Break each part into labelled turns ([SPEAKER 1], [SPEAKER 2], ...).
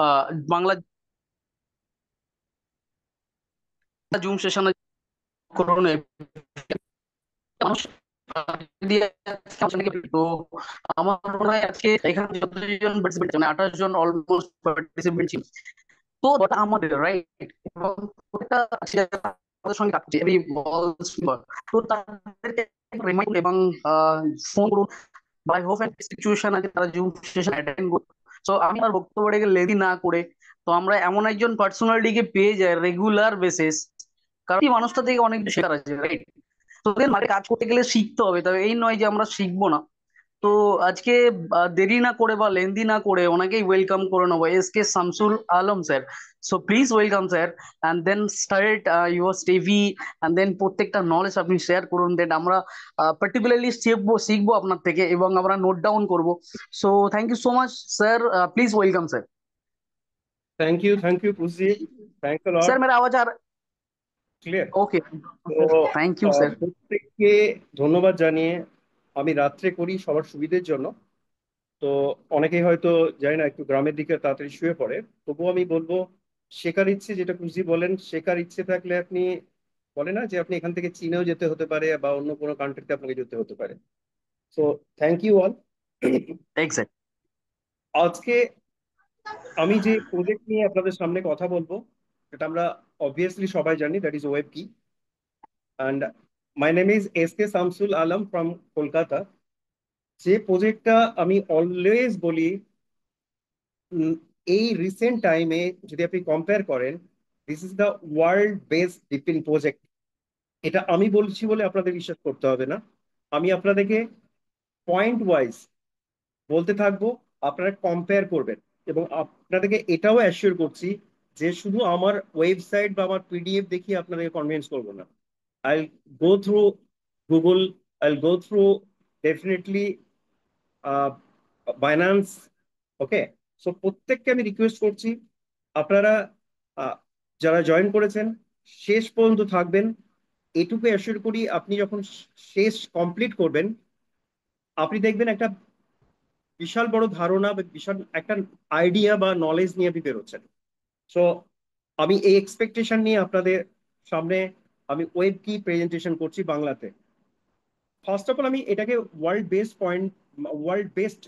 [SPEAKER 1] আহ, Bangla zoom সেশনে corona মানুষ দিয়ে তো আমার মনে হয় আজকে এখানে যতজন পার্টিসিপেন্ট মানে 28 জন অলমোস্ট পার্টিসিপেন্ট ছিল। তো ওটা আমাদের রাইট এবং ওটা আমাদের সঙ্গে কাটছে এই বল স্লিপার। তো তাদেরকে রিমাইন্ড এবং ফোন করুন বাই হোপ এন্ড সিচুয়েশন আছে তারা জুম সেশন অ্যাটেন্ড করুন। তো আমি আমার বক্তব্যটাকে লেদি না করে তো আমরা এমন একজন পার্সোনালিটিকে পেয়ে যাই রেগুলার বেসিস, কারণ এই মানুষটা থেকে অনেক কিছু শেখার আছে রাইট। তোদের মাঠে কাজ করতে গেলে শিখতে হবে, তবে এই নয় যে আমরা শিখবো না। তো আজকে দেরি না করে বা লেন্দি না করে ওনাকেই ওয়েলকাম করে নেবো, S K Shamsul Alam sir. So please welcome sir, and then start your স্টেভি, অ্যান্ড দেন প্রত্যেকটা নলেজ আপনি শেয়ার করুন, দ্যাট আমরা পার্টিকুলারলি শিখবো শিখবো আপনার থেকে এবং আমরা নোট ডাউন করবো। So thank you so much sir, please welcome sir.
[SPEAKER 2] Thank you, Pusi. Thanks a
[SPEAKER 1] sir
[SPEAKER 2] lot.
[SPEAKER 1] मेरा आवाज आ रहा
[SPEAKER 2] Clear.
[SPEAKER 1] ओके।
[SPEAKER 2] তো
[SPEAKER 1] থ্যাংক ইউ স্যার।
[SPEAKER 2] প্রত্যেককে ধন্যবাদ জানিয়ে আমি রাত্রে করি সবার সুবিধের জন্য। তো অনেকেই হয়তো জানি না, একটু গ্রামের দিকে তাড়াতাড়ি শুয়ে পড়ে। তবুও আমি বলবো, শেখার ইচ্ছে, যেটা খুশি বলেন, শেখার ইচ্ছে থাকলে আপনি বলে না যে আপনি এখান থেকে চীনেও যেতে হতে পারে বা অন্য কোনো কান্ট্রিতে আপনাকে যেতে হতে পারে। So thank you all.
[SPEAKER 1] Exact.
[SPEAKER 2] আজকে আমি যে প্রজেক্ট নিয়ে আপনাদের সামনে কথা বলবো, সেটা আমরা অবভিয়াসলি সবাই জানি, দ্যাট ইজ ওয়েব কি। And my name is SK Samsul Alam from Kolkata. যে প্রজেক্টটা আমি অলওয়েজ বলি, উম, এই রিসেন্ট টাইমে যদি আপনি কম্পেয়ার করেন, this is the world best dipping project. এটা আমি বলছি বলে আপনাদের বিশ্বাস করতে হবে না। আমি আপনাদেরকে পয়েন্ট ওয়াইজ বলতে থাকবো, আপনারা কম্পেয়ার করবেন। এবং আপনাদেরকে এটাও অ্যাসিওর করছি যে শুধু আমার ওয়েবসাইট বা আমার পিডিএফ দেখিয়ে আপনাদেরকে কনভিন্স করবো না। I'll go through Google, I'll go through definitely uh, Binance. ওকে, সো প্রত্যেককে আমি রিকোয়েস্ট করছি, আপনারা আহ, যারা জয়েন করেছেন শেষ পর্যন্ত থাকবেন। এটুকু অ্যাসিওর করি, আপনি যখন শেষ কমপ্লিট করবেন, আপনি দেখবেন একটা বিশাল বড় ধারণা বা বিশাল একটা আইডিয়া বা নলেজ নিয়ে আপনি বেরোচ্ছেন। সো আমি এই এক্সপেকটেশন নিয়ে আপনাদের সামনে আমি ওয়েব কি প্রেজেন্টেশন করছি বাংলাতে। ফার্স্ট অফ অল আমি এটাকে ওয়ার্ল্ড বেস্ট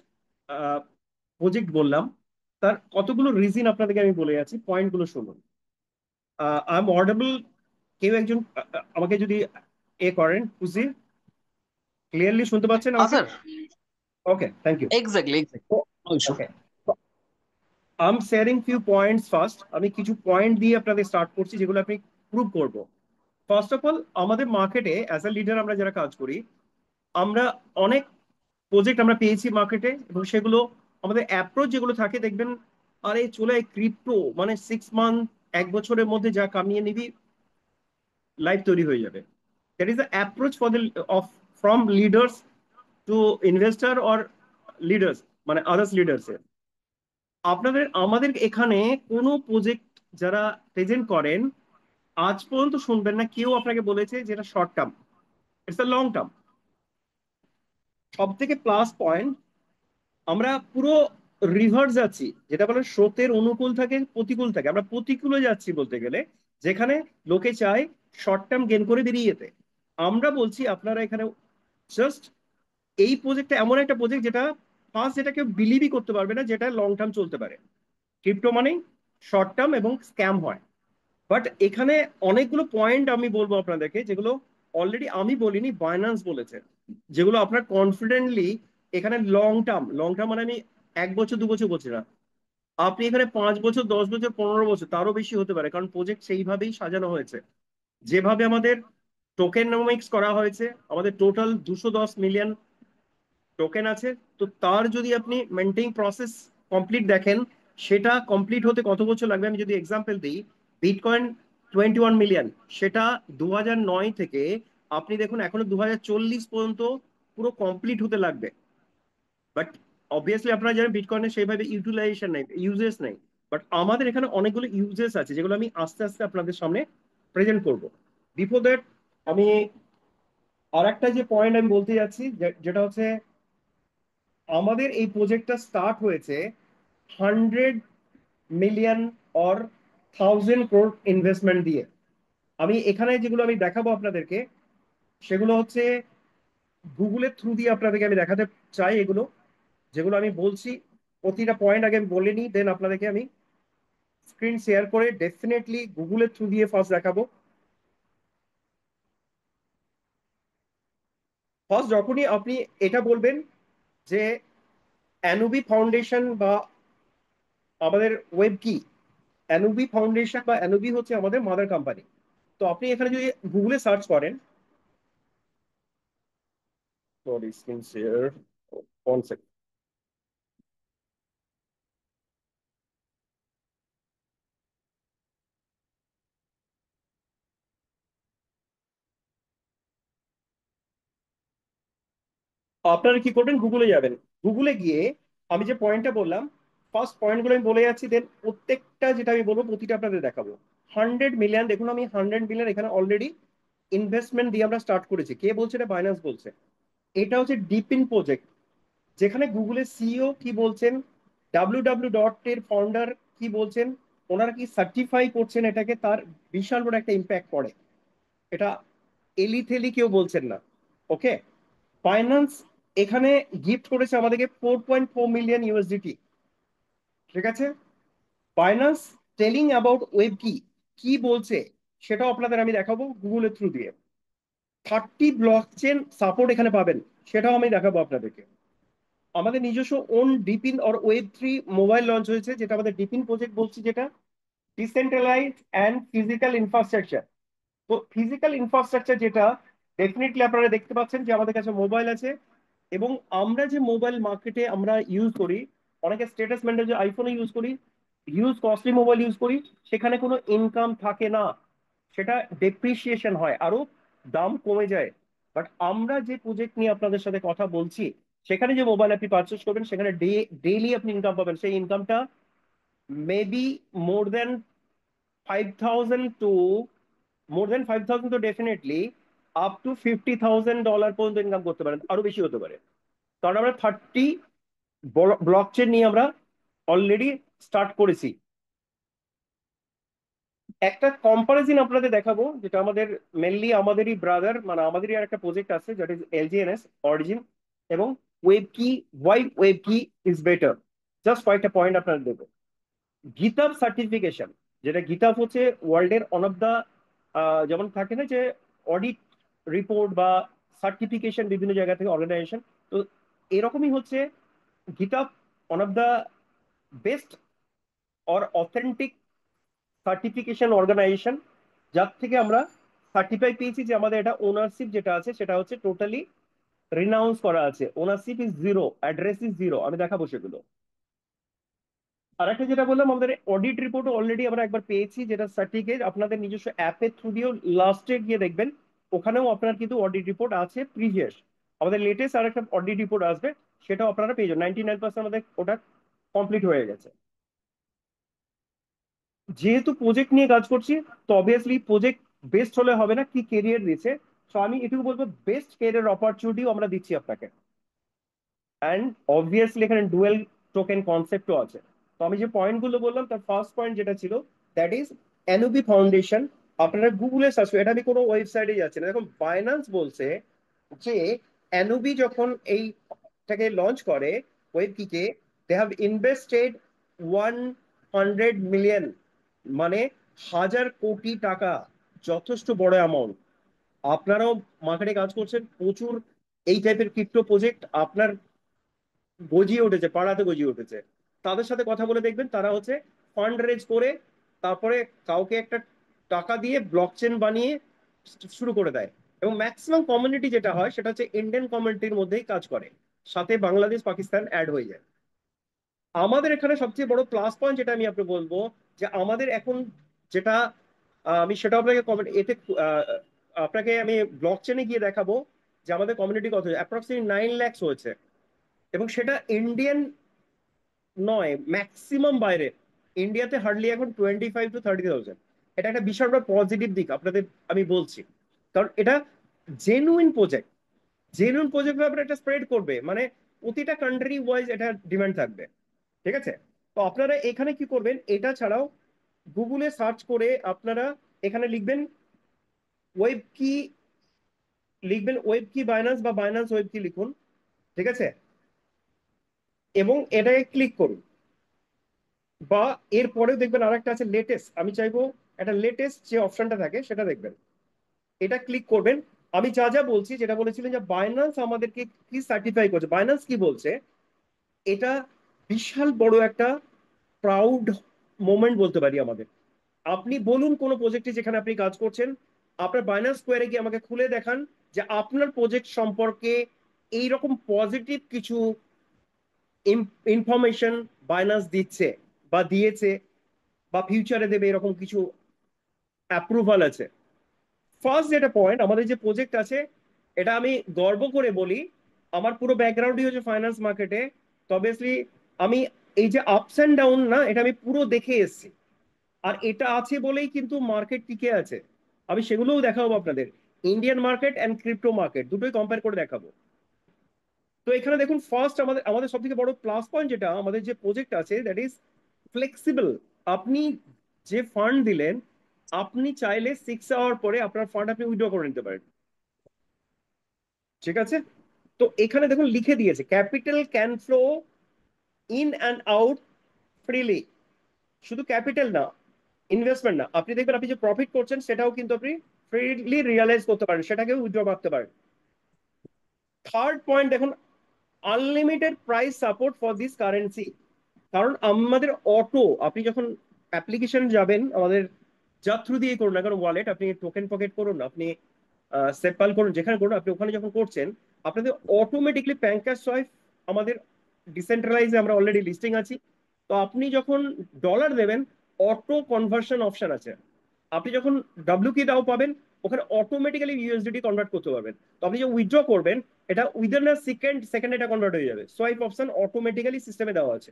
[SPEAKER 2] প্রজেক্ট বললাম। তার কতগুলো রিজন আপনাদেরকে আমি বলে যাচ্ছি, পয়েন্টগুলো শুনুন। I am audible? কেউ একজন আমাকে যদি করেন, খুশি ক্লিয়ারলি শুনতে পাচ্ছেন
[SPEAKER 1] হ্যাঁ
[SPEAKER 2] আমাকে?
[SPEAKER 1] Sir.
[SPEAKER 2] Okay, thank you.
[SPEAKER 1] Exactly exactly.
[SPEAKER 2] Okay, I am sharing few points first. আমি কিছু পয়েন্ট দিয়ে আপনাদের স্টার্ট করছি যেগুলো আপনি প্রুভ করবো। ফার্স্ট অফ অল, আমাদের মার্কেটে অ্যাজ এ লিডার আমরা যারা কাজ করি, আমরা অনেক প্রজেক্ট আমরা পেয়েছি মার্কেটে, এবং সেগুলো আমাদের অ্যাপ্রোচ যেগুলো থাকে দেখবেন, আরে চলে ক্রিপ্টো মানে 6 মান্থ, 1 বছরের মধ্যে যা কামিয়ে নিবি, লাইফ তৈরি হয়ে যাবে। That is the approach for the of from leaders two investor or leaders, মানে আদার্স লিডার্স। আপনাদের আমাদের এখানে কোনো প্রজেক্ট যারা প্রেজেন্ট করেন, আজ পর্যন্ত শুনবেন না কেউ আপনাকে বলেছে যেটা short term, it's a long term. সব থেকে প্লাস পয়েন্ট, আমরা পুরো রিভার্স যাচ্ছি, যেটা বলে স্রোতের অনুকূল থাকে প্রতিকূল থাকে, আমরা প্রতিকূলে যাচ্ছি বলতে গেলে। যেখানে লোকে চায় শর্ট টার্ম গেন করে বেরিয়ে যেতে, আমরা বলছি আপনারা এখানে জাস্ট এই প্রজেক্টটা এমন একটা প্রজেক্ট যেটা ফার্স্ট, যেটা কেউ বিলিভই করতে পারবে না যেটা লং টার্ম চলতে পারে। ক্রিপ্টো মানেই শর্ট টার্ম এবং স্ক্যাম হয়। বাট এখানে অনেকগুলো পয়েন্ট আমি বলবো আপনাদেরকে, যেগুলো অলরেডি আমি বলিনি, বাইন্যান্স বলেছে, যেগুলো আপনার কনফিডেন্টলি এখানে লং টার্ম মানে আমি 1 বছর 2 বছর বলছি না, আপনি এখানে 5 বছর 10 বছর 15 বছর তারও বেশি হতে পারে, কারণ প্রজেক্ট সেইভাবেই সাজানো হয়েছে। যেভাবে আমাদের টোকেনমিক্স করা হয়েছে, আমাদের টোটাল 210 মিলিয়ন টোকেন আছে। তো তার যদি আপনি মেনটেন প্রসেস কমপ্লিট দেখেন, সেটা কমপ্লিট হতে কত বছর লাগবে, আমি যদি এক্সাম্পল দিই, বিটকয়েন 21 মিলিয়ন, সেটা 2009 থেকে আপনি দেখুন এখনো 2040 পর্যন্ত পুরো কমপ্লিট হতে লাগবে। বাট অবভিয়াসলি আপনারা জানেন বিটকয়েনের সেইভাবে ইউটিলাইজেশন নেই, ইউজেস নেই। বাট আমাদের এখানে অনেকগুলো ইউজেস আছে, যেগুলো আমি আস্তে আস্তে আপনাদের সামনে প্রেজেন্ট করব। বিফোর দ্যাট, আমি আর একটা যে পয়েন্ট আমি বলতে যাচ্ছি, যেটা হচ্ছে আমাদের এই প্রজেক্টটা স্টার্ট হয়েছে 100 মিলিয়ন অর 1000 crore ইনভেস্টমেন্ট দিয়ে। আমি এখানে যেগুলো আমি দেখাবো আপনাদেরকে, সেগুলো হচ্ছে গুগলের থ্রু দিয়ে আপনাদেরকে আমি দেখাতে চাই। এগুলো যেগুলো আমি বলছি, প্রতিটা পয়েন্ট আগে আমি বলে নিই, দেন আপনাদেরকে আমি স্ক্রিন শেয়ার করে ডেফিনেটলি গুগলের থ্রু দিয়ে ফার্স্ট দেখাবো। ফার্স্ট যখনই আপনি এটা বলবেন যে অ্যানুবি ফাউন্ডেশন বা আমাদের ওয়েব কি, অ্যানুবি ফাউন্ডেশন বা অ্যানুবি হচ্ছে আমাদের মাদার কোম্পানি। তো আপনি এখানে যদি গুগলে সার্চ করেন, sorry screen share, one second. আপনারা কি করবেন, গুগলে যাবেন। গুগলে গিয়ে আমি যে পয়েন্টটা বললাম, ফার্স্ট পয়েন্টগুলো আমি বলে যাচ্ছি, দেন প্রত্যেকটা যেটা আমি বলবো প্রতিটা আপনাদের দেখাবো। 100 মিলিয়ন, দেখুন আমি 100 মিলিয়ন এখানে অলরেডি ইনভেস্টমেন্ট দিয়ে আমরা স্টার্ট করেছি। কে বলছে? এটা বাইন্যান্স বলছে। এটা হচ্ছে ডিপিন প্রজেক্ট, যেখানে গুগলের সিইও কি বলছেন, ডাব্লিউ এর ফাউন্ডার কি বলছেন, ওনারা কি সার্টিফাই করছেন এটাকে, তার বিশাল বড় একটা ইম্প্যাক্ট পড়ে। এটা এলি থেলি কেউ বলছেন না। ওকে, ফাইন্যান্স এখানে গিফট করেছে আমাদেরকে 4.4 মিলিয়ন ইউএসডিটি। ঠিক আছে, ফাইন্যান্স টেলিং অ্যাবাউট ওয়েব কি কি বলছে সেটাও আপনাদের আমি দেখাবো গুগলের থ্রু দিয়ে। 30 ব্লক চেন সাপোর্ট এখানে পাবেন, সেটাও আমি দেখাবো আপনাদেরকে। আমাদের নিজস্ব own DePIN or web 3 mobile launch হয়েছে, যেটা আমাদের ডিপিন প্রজেক্ট বলছি, যেটা ডিসেন্ট্রালাইজ অ্যান্ড ফিজিক্যাল ইনফ্রাস্ট্রাকচার। তো ফিজিক্যাল ইনফ্রাস্ট্রাকচার যেটা, ডেফিনেটলি আপনারা দেখতে পাচ্ছেন যে আমাদের কাছে মোবাইল আছে। এবং আমরা যে মোবাইল মার্কেটে আমরা ইউজ করি, অনেকে স্ট্যাটাস মেনটেন যে আইফোনে ইউজ করি, হিউজ কস্টলি মোবাইল ইউজ করি, সেখানে কোনো ইনকাম থাকে না, সেটা ডেপ্রিসিয়েশন হয়, আরো দাম কমে যায়। বাট আমরা যে প্রজেক্ট নিয়ে আপনাদের সাথে কথা বলছি, সেখানে যে মোবাইল আপনি পারচেস করবেন, সেখানে ডেইলি আপনি ইনকাম পাবেন। সেই ইনকামটা মেবি মোর দেন 5,000 টু, মোর দেন 5,000 তো ডেফিনেটলি, আপ টু $50,000 পর্যন্ত ইনকাম করতে পারেন, আরো বেশি হতে পারে। কারণ আমরা 30 ব্লক চেন নিয়ে আমরা অলরেডি স্টার্ট করেছি। একটা কম্পারিজন আপনাদের দেখাবো, যেটা আমাদের মেনলি আমাদেরই ব্রাদার, মানে আমাদেরই আর একটা প্রজেক্ট আছে, যেটা ইজ এলজিএনএস অরিজিন এবং ওয়েব কি। ওয়াই ওয়েব কি ইজ বেটার? জাস্ট কয়েকটা পয়েন্ট আপনাদের দেবো। গিটহাব সার্টিফিকেশন, যেটা গিটহাব হচ্ছে ওয়ার্ল্ডের ওয়ান অফ দা, যেমন থাকে না যে অডিট রিপোর্ট বা সার্টিফিকেশন বিভিন্ন জায়গা থেকে অর্গানাইজেশন, তো এরকমই হচ্ছে GitHub one of the best or authentic certification organisation, যার থেকে আমরা সার্টিফাই পেয়েছি যে আমাদের এটা ওনারশিপ যেটা আছে সেটা হচ্ছে টোটালি রিনাউন্স করা আছে। Ownership is zero, address is zero, আমি দেখাবো সেগুলো। আর একটা যেটা বললাম, আমাদের অডিট রিপোর্ট অলরেডি আমরা একবার পেয়েছি, যেটা সার্টিফিকেট আপনাদের নিজস্ব অ্যাপের থ্রু দিয়েও লাস্টে গিয়ে দেখবেন, ওখানেও আপনার কিন্তু অডিট রিপোর্ট আছে প্রিভিয়াস। আমাদের লেটেস্ট আর একটা অডিট রিপোর্ট আসবে, সেটাও আপনারা পেয়ে যাবেন। 99% আমাদের ওটা কমপ্লিট হয়ে গেছে। যেহেতু প্রজেক্ট নিয়ে কাজ করছি, তো অবভিয়াসলি প্রজেক্ট বেস্ট হলে হবে না, কি কেরিয়ার দিচ্ছে। তো আমি এটুকু বলবো, বেস্ট কেরিয়ার অপরচুনিটিও আমরা দিচ্ছি আপনাকে। অ্যান্ড অবভিয়াসলি এখানে ডুয়েল টোকেন কনসেপ্টও আছে। তো আমি যে পয়েন্টগুলো বললাম, তার ফার্স্ট পয়েন্ট যেটা ছিল, দ্যাট ইজ এনওবি ফাউন্ডেশন। আপনারা গুগলে সার্চ করুন, এটা আমি কোনো ওয়েবসাইটে যাচ্ছি না। দেখুন বাইন্যান্স বলছে যে এনওবি যখন এইটাকে লঞ্চ করে, ওয়েব কিকে, দে হ্যাভ ইনভেস্টেড 100 মিলিয়ন, মানে 1,000 কোটি টাকা, যথেষ্ট বড় অ্যামাউন্ট। আপনারাও মার্কেটে কাজ করছেন, প্রচুর এই টাইপের ক্রিপ্টো প্রজেক্ট আপনার গজিয়ে উঠেছে, পাড়াতে গজিয়ে উঠেছে। তাদের সাথে কথা বলে দেখবেন, তারা হচ্ছে ফান্ড রেজ করে তারপরে কাউকে একটা টাকা দিয়ে ব্লক চেন বানিয়ে শুরু করে দেয়। এবং ম্যাক্সিমাম কমিউনিটি যেটা হয় সেটা হচ্ছে ইন্ডিয়ান কমিউনিটির মধ্যেই কাজ করে, সাথে বাংলাদেশ পাকিস্তান অ্যাড হয়ে যায়। আমাদের এখানে সবচেয়ে বড় প্লাস পয়েন্ট যেটা আমি আপনাকে বলবো, যে আমাদের এখন যেটা, আমি সেটা আপনাকে কমেন্ট এতে, আহ, আপনাকে আমি ব্লক চেনে গিয়ে দেখাবো যে আমাদের কমিউনিটি কত, অ্যাপ্রক্সিমেটলি 9 lakhs হয়েছে। এবং সেটা ইন্ডিয়ান নয়, ম্যাক্সিমাম বাইরে। ইন্ডিয়াতে হার্ডলি এখন 25 to 30,000। এটা একটা বিশাল বড় পজিটিভ দিক আপনাদের আমি বলছি, কারণ এটা জেনুইন প্রজেক্ট। জেনুইন প্রজেক্ট ব্যাপারে এটা স্প্রেড করবে, মানে প্রতিটা কান্ট্রি ওয়াইজ এটা ডিমান্ড থাকবে। ঠিক আছে, তো আপনারা এখানে কি করবেন, এটা ছাড়াও গুগলে সার্চ করে আপনারা এখানে লিখবেন ওয়েব কি, লিখবেন ওয়েব কি বাইন্যান্স বা বাইন্যান্স ওয়েব কি লিখুন, ঠিক আছে, এবং এটাকে ক্লিক করুন। বা এরপরেও দেখবেন আরেকটা আছে লেটেস্ট, আমি চাইবো একটা লেটেস্ট যে অপশনটা থাকে সেটা দেখবেন, এটা ক্লিক করবেন। আমি যা যা বলছি, যেটা বলেছিলেন যে বাইন্যান্স আমাদেরকে কি সার্টিফাই করছে, বাইন্যান্স কি বলছে, এটা বিশাল বড় একটা প্রাউড মোমেন্ট বলতে পারি আমাদের। আপনি বলুন কোন প্রজেক্টে যেখানে আপনি কাজ করছেন, আপনার বাইন্যান্স স্কোয়ারে গিয়ে আমাকে খুলে দেখান যে আপনার প্রজেক্ট সম্পর্কে এইরকম পজিটিভ কিছু ইনফরমেশন বাইন্যান্স দিচ্ছে বা দিয়েছে বা ফিউচারে দেবে, এরকম কিছু অ্যাপ্রুভাল আছে। ফার্স্ট যেটা পয়েন্ট, আমাদের যে প্রজেক্ট আছে, এটা আমি গর্ব করে বলি, আমার পুরো ব্যাকগ্রাউন্ডই হচ্ছে ফাইন্যান্স মার্কেটে। তো অবভিয়াসলি আমি এই যে আপস অ্যান্ড ডাউন না, এটা আমি পুরো দেখে এসেছি। আর এটা আছে বলেই কিন্তু মার্কেট টিকে আছে। আমি সেগুলোও দেখাবো আপনাদের, Indian market and crypto market দুটোই কম্পেয়ার করে দেখাবো। তো এখানে দেখুন, ফার্স্ট আমাদের আমাদের সব থেকে বড় প্লাস পয়েন্ট যেটা আমাদের যে প্রজেক্ট আছে, দ্যাট ইজ ফ্লেক্সিবল। আপনি যে ফান্ড দিলেন, আপনি চাইলে 6 আওয়ার পরে আপনার ফান্ড আপনি উইথড্র করে নিতে পারেন, ঠিক আছে। তো এখানে দেখুন লিখে দিয়েছে capital can flow in and out freely. শুধু ক্যাপিটাল না, ইনভেস্টমেন্ট না, আপনি দেখবেন আপনি যে প্রফিট করছেন সেটাও কিন্তু আপনি ফ্রিলি রিয়ালাইজ করতে পারেন, সেটাকেও উইথড্র করতে পারেন। থার্ড পয়েন্ট দেখুন, unlimited price support for this currency. কারণ আমাদের অটো, আপনি যখন অ্যাপ্লিকেশন যাবেন আমাদের, যা থ্রু দিয়ে করুন না কারণ ওয়ালেট, আপনি টোকেন পকেট করুন, আপনি সেপাল করুন, যেখানে করুন, আপনি ওখানে যখন করছেন আপনাদের অটোমেটিকলি প্যাঙ্কাস সোয়াইপ আমাদের ডিসেন্ট্রালাইজে আমরা অলরেডি লিস্টিং আছি। তো আপনি যখন ডলার দেবেন, অটো কনভার্সন অপশন আছে, আপনি যখন ডাব্লিউ কি দাও পাবেন, ওখানে অটোমেটিক্যালি ইউএসডিটি কনভার্ট করতে পারবেন। তো আপনি যে উইথড্র করবেন, এটা উইদিন আ সেকেন্ড এটা কনভার্ট হয়ে যাবে, সোয়াইপ অপশন অটোমেটিক্যালি সিস্টেমে দেওয়া আছে।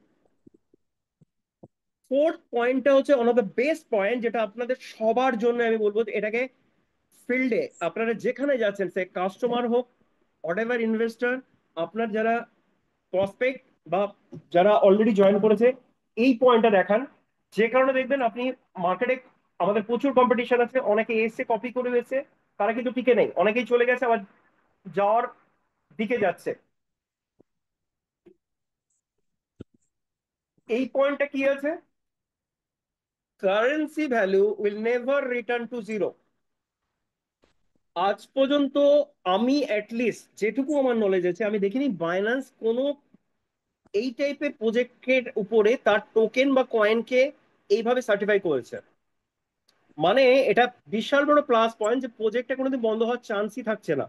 [SPEAKER 2] ফোর্থ পয়েন্টটা হচ্ছে one of the best point, যেটা আপনাদের সবার জন্য আমি বলবো যে এটাকে ফিল্ডে আপনারা যেখানে যাচ্ছেন, সে কাস্টমার হোক, হোয়াটএভার ইনভেস্টর, আপনার যারা প্রসপেক্ট বা যারা অলরেডি জয়েন করেছে, এই পয়েন্টটা দেখান। যে কারণে দেখবেন আপনি মার্কেটে, আমাদের প্রচুর কম্পিটিশন আছে, অনেকে এসে কপি করে গেছে, তারা কিন্তু টিকে নেই, অনেকেই চলে গেছে আবার যাওয়ার দিকে যাচ্ছে। এই পয়েন্টটা কি আছে, currency value will never return to zero. আজ পর্যন্ত আমি অ্যাটলিস্ট যেটুকু আমার নলেজ আছে, আমি দেখিনি বাইন্যান্স কোনো এই টাইপের প্রজেক্টের উপরে তার টোকেন বা কয়েনকে এইভাবে সার্টিফাই করেছে। মানে এটা বিশাল বড় প্লাস পয়েন্ট যে প্রজেক্টটা কোনোদিন বন্ধ হওয়ার চান্সই থাকছে না,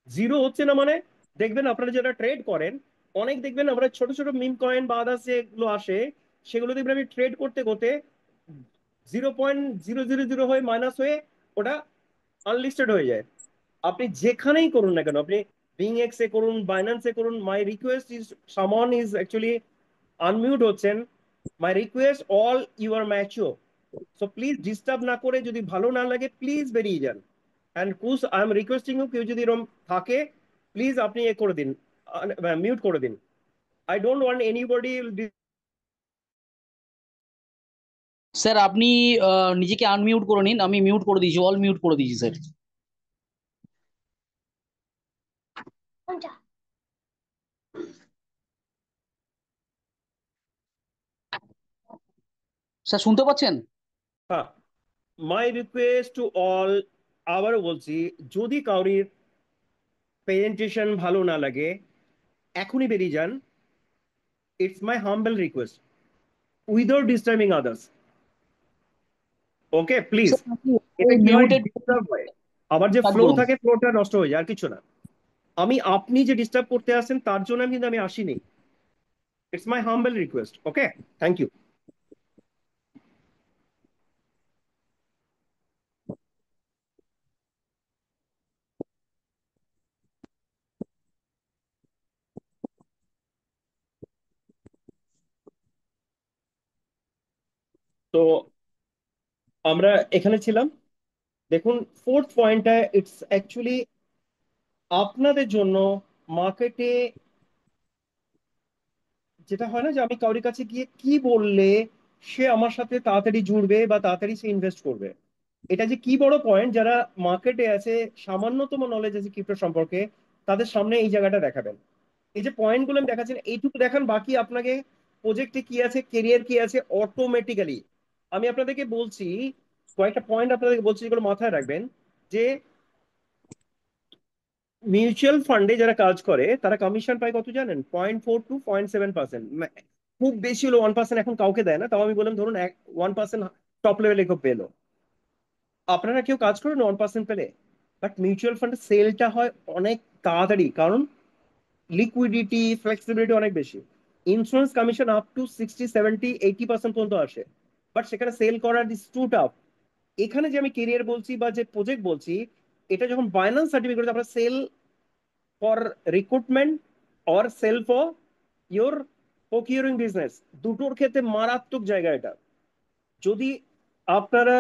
[SPEAKER 2] জিরো হচ্ছে না। মানে দেখবেন আপনারা যারা ট্রেড করেন, অনেক দেখবেন আমরা ছোট ছোট মিম কয়েন বা আদার্স যেগুলো আসে, সেগুলো দেখবেন আমি ট্রেড করতে করতে 0.000 হয়ে মাইনাস হয়ে ওটা আনলিস্টেড হয়ে যায়। আপনি যেখানেই করুন না কেন, আপনি বিং এক্স এ করুন, বাইন্যান্সে করুন, my request is, someone is actually unmute হচ্ছেন, my request all you are mature, so please disturb না করে, যদি ভালো না লাগে প্লিজ বেরিয়ে যান। And cause I am requesting you, কেউ যদি এরকম থাকে প্লিজ আপনি এ করে দিন, মিউট করে দিন। I don't want anybody.
[SPEAKER 1] Sir আপনি নিজেকে আনমিউট করে নিন, আমি মিউট করে দিয়েছি, অল মিউট করে দিয়েছি স্যার। স্যার শুনতে পাচ্ছেন?
[SPEAKER 2] হ্যাঁ, মাই রিকোয়েস্ট টু অল, আবারও বলছি, যদি কাউরির প্রেজেন্টেশন ভালো না লাগে এখনই বেরিয়ে যান। It's my humble request, without disturbing others. Okay please.
[SPEAKER 1] Sir আপনি
[SPEAKER 2] এতে কি হয়,
[SPEAKER 1] মিউটেড
[SPEAKER 2] ডিস্টার্ব হয়, আবার যে
[SPEAKER 1] স্টার্ট
[SPEAKER 2] ফ্লো
[SPEAKER 1] করুন।
[SPEAKER 2] থাকে ফ্লোটা নষ্ট হয়ে যায়, আর কিছু না। আমি, আপনি যে ডিস্টার্ব করতে আসেন তার জন্য কিন্তু আমি আসিনি। It's my humble request. Okay, thank you. তো আমরা এখানে ছিলাম, দেখুন ফোর্থ পয়েন্টটা, ইটস অ্যাকচুয়ালি আপনাদের জন্য মার্কেটে যেটা হয় না যে আমি কারোর কাছে গিয়ে কি বললে সে আমার সাথে তাড়াতাড়ি জুড়বে বা তাড়াতাড়ি সে ইনভেস্ট করবে। এটা যে কি বড় পয়েন্ট, যারা মার্কেটে আছে, সামান্যতম নলেজ আছে ক্রিপ্টো সম্পর্কে, তাদের সামনে এই জায়গাটা দেখাবেন। এই যে পয়েন্ট গুলো আমি দেখাচ্ছি না, এইটুকু দেখান, বাকি আপনাকে প্রজেক্টে কি আছে, কেরিয়ার কি আছে, অটোমেটিক্যালি আমি আপনাদেরকে বলছি। কয়েকটা পয়েন্ট আপনাদেরকে বলছি যেগুলো মাথায় রাখবেন। যে মিউচুয়াল ফান্ডে যারা কাজ করে তারা কমিশন পায় কত জানেন? 0.4 to 0.7%। খুব বেশি হলো 1%, এখন কাউকে দেয় না, তাও আমি বললাম ধরুন 1%, টপ লেভেলে কেউ পেলো। আপনারা কেউ কাজ করেন 1% পেলে? বাট মিউচুয়াল ফান্ডের সেলটা হয় অনেক তাড়াতাড়ি, কারণ লিকুইডিটি, ফ্লেক্সিবিলিটি অনেক বেশি। ইন্স্যুরেন্স কমিশন আপ টু 60, 70, 80% পর্যন্ত আসে, বাট সেখানে সেল করার ইজ টু টাফ। এখানে যে আমি কেরিয়ার বলছি বা যে প্রজেক্ট বলছি, এটা যখন বাইন্যান্স সার্টিফিকেট আপনার sell for recruitment or sell for your procuring business, দুটোর ক্ষেত্রে মারাত্মক জায়গা এটা। যদি আপনারা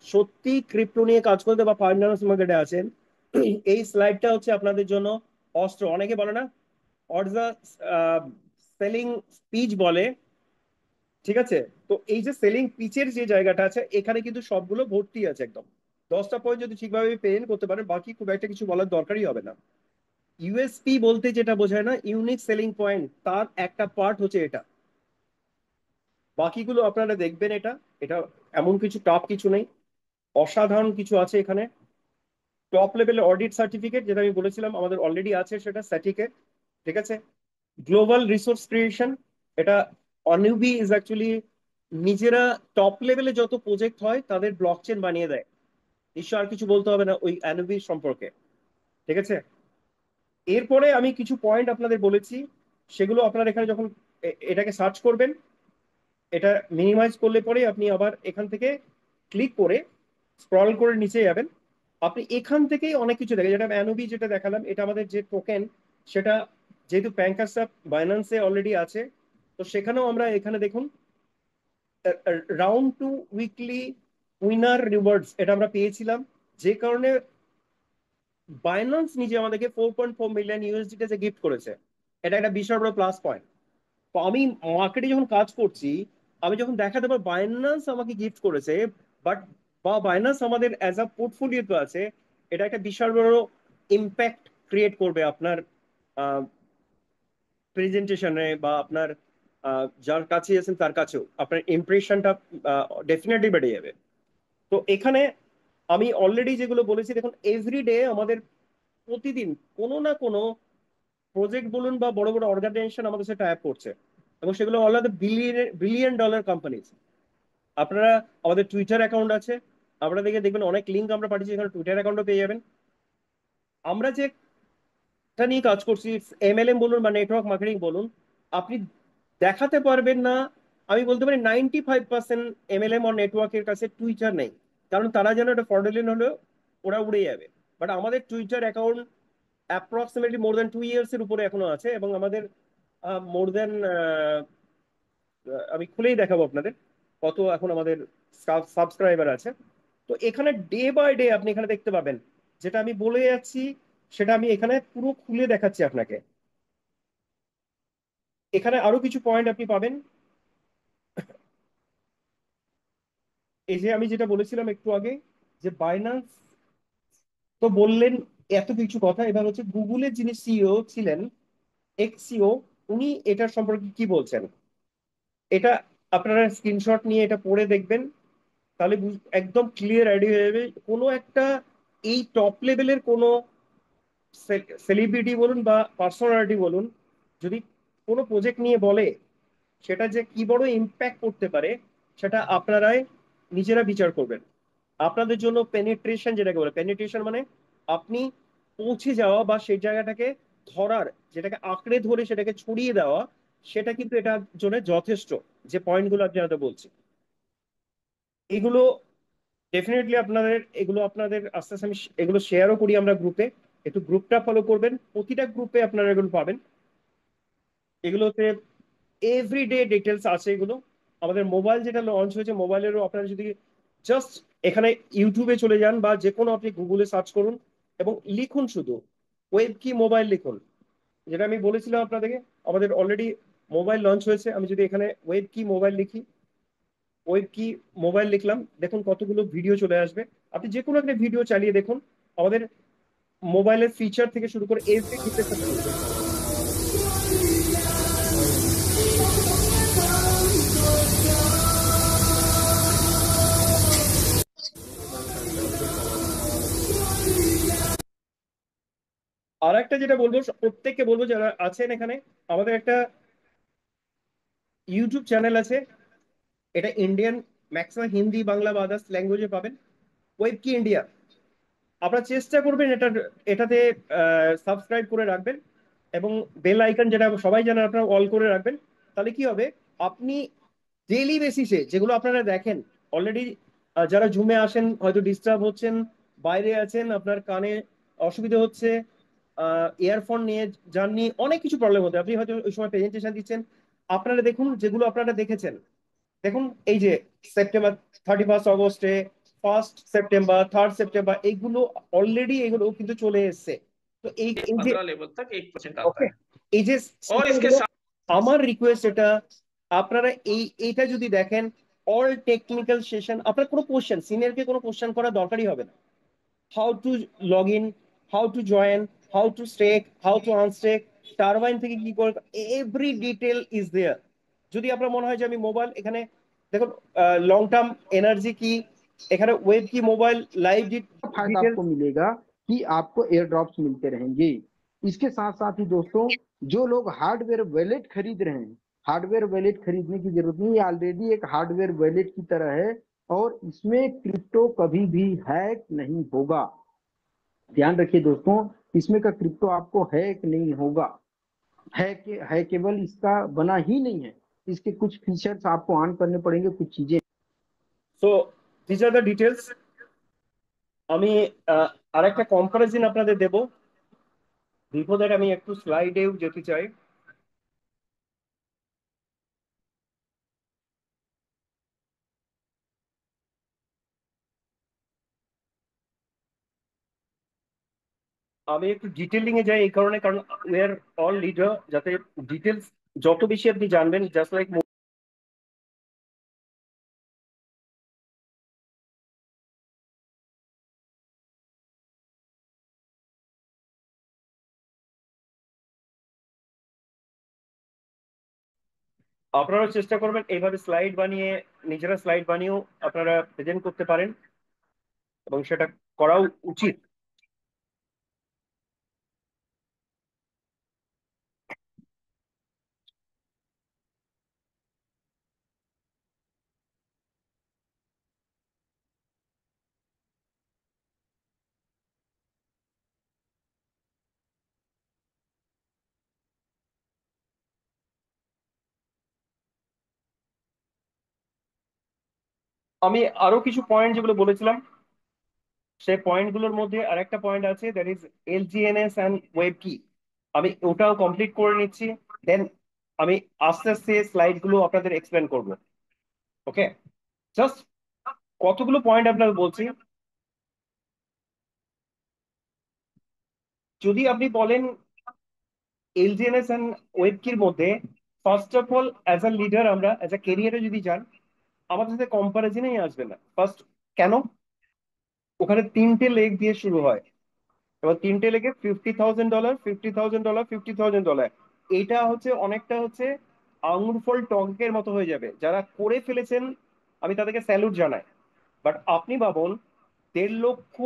[SPEAKER 2] সত্যি ক্রিপ্টো নিয়ে কাজ করতে বা ফাইন্যান্স মার্কেটে আছেন, এই স্লাইডটা হচ্ছে আপনাদের জন্য অস্ত্র। অনেকে বলে না, হোয়াটস দ্য সেলিং স্পিচ বলে, ঠিক আছে? তো এই যে সেলিং পিচের যে জায়গাটা আছে, এখানে কিন্তু সবগুলো ভর্তি আছে একদম। 10টা পয়েন্ট যদি ঠিকভাবে পেন করতে পারেন, বাকি খুব একটা কিছু বলার দরকারই হবে না। ইউএসপি বলতে যেটা বোঝায় না, ইউনিক সেলিং পয়েন্ট, তার একটা পার্ট হচ্ছে এটা। বাকিগুলো আপনারা দেখবেন। এটা এটা এমন কিছু টাফ কিছু নেই, অসাধারণ কিছু আছে এখানে। টপ লেভেলের অডিট সার্টিফিকেট, যেটা আমি বলেছিলাম আমাদের অলরেডি আছে, সেটা স্যাটিকে, ঠিক আছে। গ্লোবাল রিসোর্স ক্রিয়েশন, এটা অনিউবি ইজ অ্যাকচুয়ালি নিজেরা টপ লেভেলে যত প্রজেক্ট হয় তাদের ব্লকচেন বানিয়ে দেয়। নিশ্চয় আর কিছু বলতে হবে না ওই অ্যানুবি সম্পর্কে, ঠিক আছে। এরপরে আমি কিছু পয়েন্ট আপনাদের বলেছি, সেগুলো আপনারা এখানে যখন এটাকে সার্চ করবেন, এটা মিনিমাইজ করলে পরে আপনি আবার এখান থেকে ক্লিক করে স্ক্রল করে নিচে যাবেন। আপনি এখান থেকেই অনেক কিছু দেখেন, যেটা অ্যানুবি যেটা দেখালাম, এটা আমাদের যে টোকেন, সেটা যেহেতু প্যাঙ্কাসাপ বাইন্যান্সে অলরেডি আছে, তো সেখানেও আমরা এখানে দেখুন round two weekly winner rewards এটা আমরা পেয়েছিলাম, যে কারণে বাইন্যান্স নিজে আমাদেরকে 4.4 মিলিয়ন ইউএসডিটি যে গিফট করেছে। এটা একটা বিশাল বড় প্লাস পয়েন্ট। তো আমি মার্কেটে যখন কাজ করছি, আমি যখন দেখাতে পারবো বাইন্যান্স আমাকে গিফট করেছে, বাট বা বাইন্যান্স আমাদের অ্যাজ আ পোর্টফোলিওতে আছে, এটা একটা বিশাল বড় ইম্প্যাক্ট ক্রিয়েট করবে আপনার প্রেজেন্টেশনে বা আপনার যার কাছে আছেন তার কাছেও আপনার ইমপ্রেশনটা ডেফিনেটলি বেড়ে যাবে। তো এখানে আমি অলরেডি যেগুলো বলেছি, দেখুন এভরিডে আমাদের প্রতিদিন কোনো না কোনো প্রজেক্ট বলুন বা বড় বড় অর্গানাইজেশন আমাদের সাথে টাই করছে, এবং সেগুলো অল আর বিলিয়ন বিলিয়ন ডলার কোম্পানিজ। আপনারা, আমাদের টুইটার অ্যাকাউন্ট আছে, আপনারা দেখে দেখবেন অনেক লিঙ্ক আমরা পাঠিয়েছি, এখানে টুইটার অ্যাকাউন্টও পেয়ে যাবেন। আমরা যে এটা নিয়ে কাজ করছি, এমএলএম বলুন বা নেটওয়ার্ক মার্কেটিং বলুন, আপনি দেখাতে পারবেন না। আমি বলতে পারি 95% এমএলএম আর নেটওয়ার্কের কাছে টুইটার নেই, কারণ তারা যেন এটা ফ্রডুলেন্ট হলেও ওরা উড়ে যাবে। বাট আমাদের Twitter account approximately more than 2 years এর উপরে এখনো আছে, এবং আমাদের মোর দ্যান, আমি খুলেই দেখাবো আপনাদের কত এখন আমাদের সাবস্ক্রাইবার আছে। তো এখানে ডে বাই ডে আপনি এখানে দেখতে পাবেন, যেটা আমি বলে যাচ্ছি সেটা আমি এখানে পুরো খুলে দেখাচ্ছি আপনাকে। এখানে আরো কিছু পয়েন্ট আপনি পাবেন। এই যে আমি যেটা বলেছিলাম একটু আগে, যে বাইন্যান্স তো বললেন এত কিছু কথা, এবার হচ্ছে গুগলের যিনি সিইও ছিলেন, এক্স সিইও, উনি এটার সম্পর্কে কি বলছেন, এটা আপনারা স্ক্রিনশট নিয়ে এটা পড়ে দেখবেন, তাহলে একদম ক্লিয়ার আইডিয়া হয়ে যাবে। কোনো একটা এই টপ লেভেলের কোনো সেলিব্রিটি বলুন বা পার্সোনালিটি বলুন, যদি কোনো প্রজেক্ট নিয়ে বলে, সেটা যে কি বড় ইম্প্যাক্ট করতে পারে, সেটা আপনারাই নিজেরা বিচার করবেন। আপনাদের জন্য পেনিট্রেশন, যেটাকে বলে পেনিট্রেশন মানে আপনি পৌঁছে যাওয়া বা সেই জায়গাটাকে ধরার, যেটাকে আঁকড়ে ধরে সেটাকে ছড়িয়ে দেওয়া, সেটা কিন্তু এটার জন্য যথেষ্ট। যে পয়েন্টগুলো আপনাদের বলছি, এগুলো ডেফিনেটলি আপনাদের, এগুলো আপনাদের আস্তে আস্তে আমি এগুলো শেয়ারও করি আমরা গ্রুপে। একটু গ্রুপটা ফলো করবেন, প্রতিটা গ্রুপে আপনারা এগুলো পাবেন। এগুলোতে এভরিডে ডিটেলস আছে এগুলো। আমাদের মোবাইল যেটা লঞ্চ হয়েছে, মোবাইলেরও আপনারা যদি জাস্ট এখানে ইউটিউবে চলে যান বা যে কোনো আপনি গুগলে সার্চ করুন এবং লিখুন শুধু ওয়েব কি মোবাইল লিখুন, যেটা আমি বলেছিলাম আপনাদেরকে। আমাদের অলরেডি মোবাইল লঞ্চ হয়েছে, আমি যদি এখানে ওয়েব কি মোবাইল লিখি, ওয়েব কি মোবাইল লিখলাম, দেখুন কতগুলো ভিডিও চলে আসবে। আপনি যে কোনো একটা ভিডিও চালিয়ে দেখুন, আমাদের মোবাইলের ফিচার থেকে শুরু করে এভরি ডিটেলস আপনি দেখতে পাবেন। আর একটা যেটা বলবো, প্রত্যেককে বলবো যারা আছেন এখানে, আমাদের একটা ইউটিউব চ্যানেল আছে, এটা ইন্ডিয়ান, ম্যাক্সিমাম হিন্দি বাংলা বা আদার্স ল্যাঙ্গুয়েজে পাবেন, ওয়েব কি ইন্ডিয়া। আপনারা চেষ্টা করবেন এটাতে সাবস্ক্রাইব করে রাখবেন, এবং বেল আইকন যেটা সবাই জানেন আপনারা অল করে রাখবেন। তাহলে কি হবে, আপনি ডেইলি বেসিসে যেগুলো আপনারা দেখেন অলরেডি, যারা জুমে আসেন হয়তো ডিস্টার্ব হচ্ছেন, বাইরে আছেন আপনার কানে অসুবিধা হচ্ছে, ইয়ারফোন নিয়ে যাননি, অনেক কিছু প্রবলেম হতে, আপনি হয়তো ওই সময় প্রেজেন্টেশন দিচ্ছেন, আপনারা দেখুন যেগুলো আপনারা দেখেছেন, দেখুন এই যে সেপ্টেম্বর 31 আগস্টে, 1 সেপ্টেম্বর, 3 সেপ্টেম্বর, এইগুলো অলরেডি এগুলো কিন্তু চলে এসছে। তো এই এই যে
[SPEAKER 3] 15 लेवल तक 1% आता
[SPEAKER 2] ওকে,
[SPEAKER 3] है।
[SPEAKER 2] এই যে
[SPEAKER 3] और इसके
[SPEAKER 2] স্পিকারগুলো,
[SPEAKER 3] साथ
[SPEAKER 2] আমার রিকোয়েস্ট এটা, আপনারা এইটা যদি দেখেন, অল টেকনিক্যাল সেশন, আপনার কোনো কোশ্চেন সিনিয়রকে কোনো কোশ্চেন করার দরকারই হবে না। How to log in, how to join, how to stake, how to unstake, Turbine থেকে কি করে, এভরি ডিটেল ইজ দেয়ার। যদি আপনার মনে হয় যে আমি মোবাইল এখানে দেখুন, লং টার্ম এনার্জি কি, এখানে ওয়েব কি মোবাইল লাইভ
[SPEAKER 4] फायदा
[SPEAKER 2] डिटेल्स।
[SPEAKER 4] आपको मिलेगा कि आपको एयर ड्रॉप्स मिलते रहेंगे। इसके साथ साथ ही दोस्तों, जो लोग हार्डवेयर वॉलेट खरीद रहे हैं, हार्डवेयर वॉलेट खरीदने की जरूरत नहीं, ये ऑलरेडी एक हार्डवेयर वॉलेट की तरह है, और इसमें क्रिप्टो कभी भी हैक नहीं होगा। ध्यान रखिए दोस्तों, इसमें का क्रिप्टो आपको हैक नहीं होगा, है केवल इसका बना ही नहीं है, इसके कुछ फीचर्स आपको ऑन करने पड़ेंगे, कुछ चीजें।
[SPEAKER 2] So this are the details. আমি আরেকটা কম্পারিজন আপনাদের দেব, বিফোর দ্যাট আমি একটু স্লাইডেও যেতে চাই। আমি একটু ডিটেলিং এ যাই এই কারণে, কারণ উই আর অল লিডার, যাতে ডিটেলস যত বেশি আপনি জানবেন, জাস্ট লাইক আপনারাও চেষ্টা করবেন এইভাবে স্লাইড বানিয়ে, নিজেরা স্লাইড বানিয়েও আপনারা প্রেজেন্ট করতে পারেন, এবং সেটা করাও উচিত। আমি আরো কিছু পয়েন্ট যেগুলো বলেছিলাম, সেই পয়েন্টগুলোর মধ্যে আরেকটা পয়েন্ট আছে, দ্যাট ইজ এলজিএনএস অ্যান্ড ওয়েব কি। আমি ওটাও কমপ্লিট করে নিচ্ছি, দেন আমি আস্তে আস্তে স্লাইড গুলো আপনাদের এক্সপ্লেন করব। ওকে, জাস্ট কতগুলো পয়েন্ট আপনাকে বলছি। যদি আপনি বলেন এলজিএনএস অ্যান্ড ওয়েব কির মধ্যে, first of all as a leader, আমরা অ্যাজ আ কেরিয়ারে যদি যান, আমাদের সাথে কম্পারিজনই আসবে না। ফার্স্ট, কেন? ওখানে 3টে লেগ দিয়ে শুরু হয়, এবার 3টে লেগে $50,000, $50,000, $50,000। এটা হচ্ছে অনেকটা হচ্ছে আঙুর ফল টঙ্কের মতো হয়ে যাবে, যারা করে ফেলেছেন আমি তাদেরকে স্যালুট জানাই। বাট আপনি ভাবুন, $1.5 লক্ষ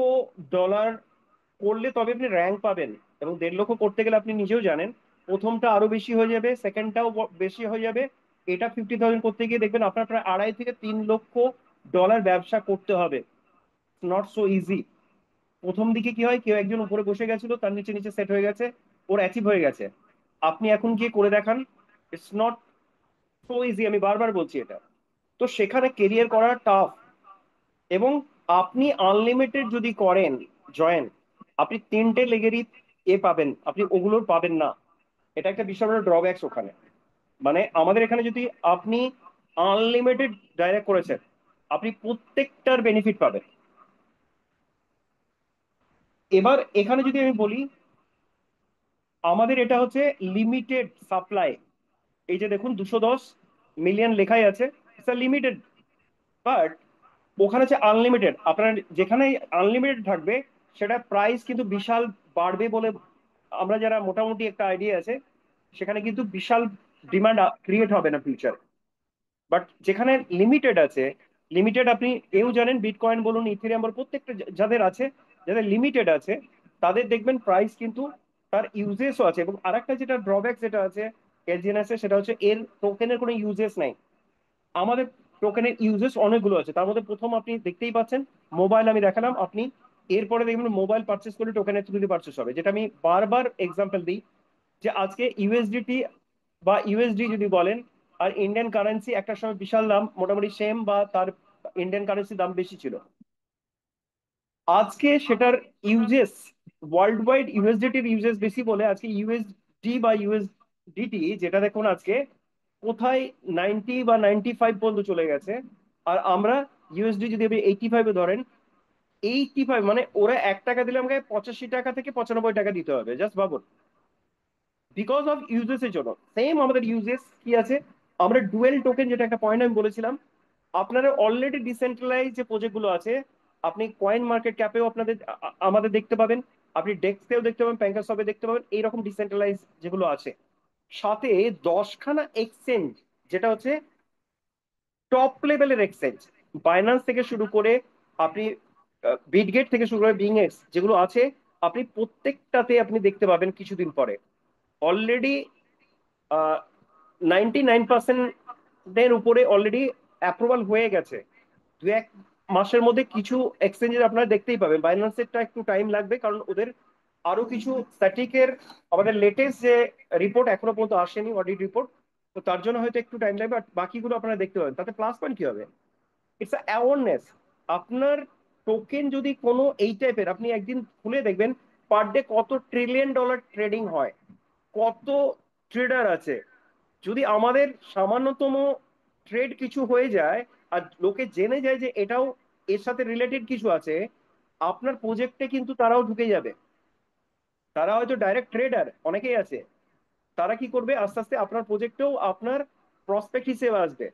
[SPEAKER 2] করলে তবে আপনি র্যাঙ্ক পাবেন, এবং 1.5 লক্ষ করতে গেলে আপনি নিজেও জানেন প্রথমটা আরো বেশি হয়ে যাবে, সেকেন্ডটাও বেশি হয়ে যাবে। এটা 50,000 করতে গিয়ে দেখবেন আপনার প্রায় 2.5 থেকে 3 লক্ষ ব্যবসা করতে হবে। Not so easy. প্রথম দিকে কি হয়, কেউ একজন উপরে বসে গেছিল, তার নিচে নিচে সেট হয়ে গেছে, ওর অ্যাচিভ হয়ে গেছে। আপনি এখন গিয়ে করে দেখান, ইটস নট সো ইজি, আমি বারবার বলছি এটা। তো সেখানে কেরিয়ার করা টাফ, এবং আপনি আনলিমিটেড যদি করেন জয়েন, আপনি 3টে লেগেরই পাবেন, আপনি ওগুলোর পাবেন না। এটা একটা বিশাল বড় ড্রব্যাকস ওখানে। মানে আমাদের এখানে যদি আপনি আনলিমিটেড ডাইরেক্ট করেছেন, আপনি প্রত্যেকটার বেনিফিট পাবেন। এবার এখানে যদি আমি বলি, আমাদের এটা হচ্ছে লিমিটেড সাপ্লাই, এই যে দেখুন 210 মিলিয়ন লেখাই আছে, ইটস লিমিটেড, বাট ওখানে হচ্ছে আনলিমিটেড। আপনার যেখানে আনলিমিটেড থাকবে সেটা প্রাইস কিন্তু বিশাল বাড়বে বলে আমরা যারা মোটামুটি একটা আইডিয়া আছে, সেখানে কিন্তু বিশাল ডিমান্ড ক্রিয়েট হবে না ফিউচার। বাট যেখানে লিমিটেড আছে, লিমিটেড আপনি এও জানেন, বিটকয়েন বলুন, ইথেরিয়াম বলুন, প্রত্যেকটা যাদের আছে, যাদের লিমিটেড আছে, তাদের দেখবেন প্রাইস কিন্তু তার ইউজেসও আছে। এবং আরেকটা যেটা ড্রব্যাক যেটা আছে এলজিএনএস এর, সেটা হচ্ছে এর টোকেনের কোনো ইউজেস নাই। আমাদের টোকেনের ইউজেস অনেকগুলো আছে, তার মধ্যে প্রথম আপনি দেখতেই পাচ্ছেন মোবাইল, আমি দেখালাম আপনি, এরপরে দেখবেন মোবাইল পারচেস করলে টোকেনের থ্রু দিয়ে পারচেস হবে, যেটা আমি বারবার এক্সাম্পল দিই, যে আজকে ইউএসডিটি বা ইউএসডি যদি বলেন আর ইন্ডিয়ান কারেন্সি একটা সময় বিশাল দাম, মোটামুটি সেম বা তার ইন্ডিয়ান কারেন্সি দাম বেশি ছিল। আজকে সেটার ইউজেস ওয়ার্ল্ড ওয়াইড ইউএসডিটির ইউজেস বেশি বলে আজকে ইউএসডি বা ইউএসডিটি যেটা দেখুন আজকে কোথায় 90 বা 95 পর্যন্ত চলে গেছে। আর আমরা ইউএসডি যদি আপনি 85-এ ধরেন, 85 মানে ওরা 1 টাকা দিলে আমাকে 85 টাকা থেকে 95 টাকা দিতে হবে, জাস্ট ভাবুন, বিকজ অফ ইউজেসের জন্য। সেম আমাদের ইউজেস কি আছে, আমরা ডুয়েল টোকেন, যেটা একটা পয়েন্ট আমি বলেছিলাম, আপনারা অলরেডি ডিসেন্ট্রালাইজ যে প্রজেক্ট গুলো আছে, আপনি কয়েন মার্কেট ক্যাপেও আপনাদের আমাদের দেখতে পাবেন, আপনি ডেক্সেও দেখতে পাবেন, প্যাঙ্কাসবে দেখতে পাবেন, এইরকম ডিসেন্ট্রালাইজ যেগুলো আছে। সাথে 10খানা এক্সচেঞ্জ, যেটা হচ্ছে টপ লেভেলের এক্সচেঞ্জ, বাইন্যান্স থেকে শুরু করে আপনি বিটগেট থেকে শুরু করে বিংএক্স যেগুলো আছে, আপনি প্রত্যেকটাতে আপনি দেখতে পাবেন কিছুদিন পরে অলরেডি 99%-এর উপরে অলরেডি অ্যাপ্রুভাল হয়ে গেছে। 2-1 মাসের মধ্যে কিছু এক্সচেঞ্জের আপনারা দেখতেই পাবেন। বাইন্যান্সেরটা একটু টাইম লাগবে, কারণ ওদের আরো কিছু স্ট্যাটিকের আমাদের লেটেস্ট যে রিপোর্ট এখনো পর্যন্ত আসেনি, অডিট রিপোর্ট, তো তার জন্য হয়তো একটু টাইম লাগবে। বাট বাকিগুলো আপনারা দেখতে পাবেন। তাতে প্লাস পয়েন্ট কি হবে, ইটস অ্যাওয়ারনেস। আপনার টোকেন যদি কোনো এই টাইপের, আপনি একদিন খুলে দেখবেন পার ডে কত ট্রিলিয়ন ডলার ট্রেডিং হয়, কত ট্রেডার আছে। যদি আমাদের সামান্যতম ট্রেড কিছু হয়ে যায় আর লোকে জেনে যায় যে এটাও এর সাথে রিলেটেড কিছু আছে, আপনার প্রজেক্টে কিন্তু তারাও ঢুকে যাবে। তারা হয়তো ডাইরেক্ট ট্রেডার অনেকেই আছে, তারা কি করবে, আস্তে আস্তে আপনার প্রজেক্টেও আপনার প্রসপেক্ট হিসেবে আসবে।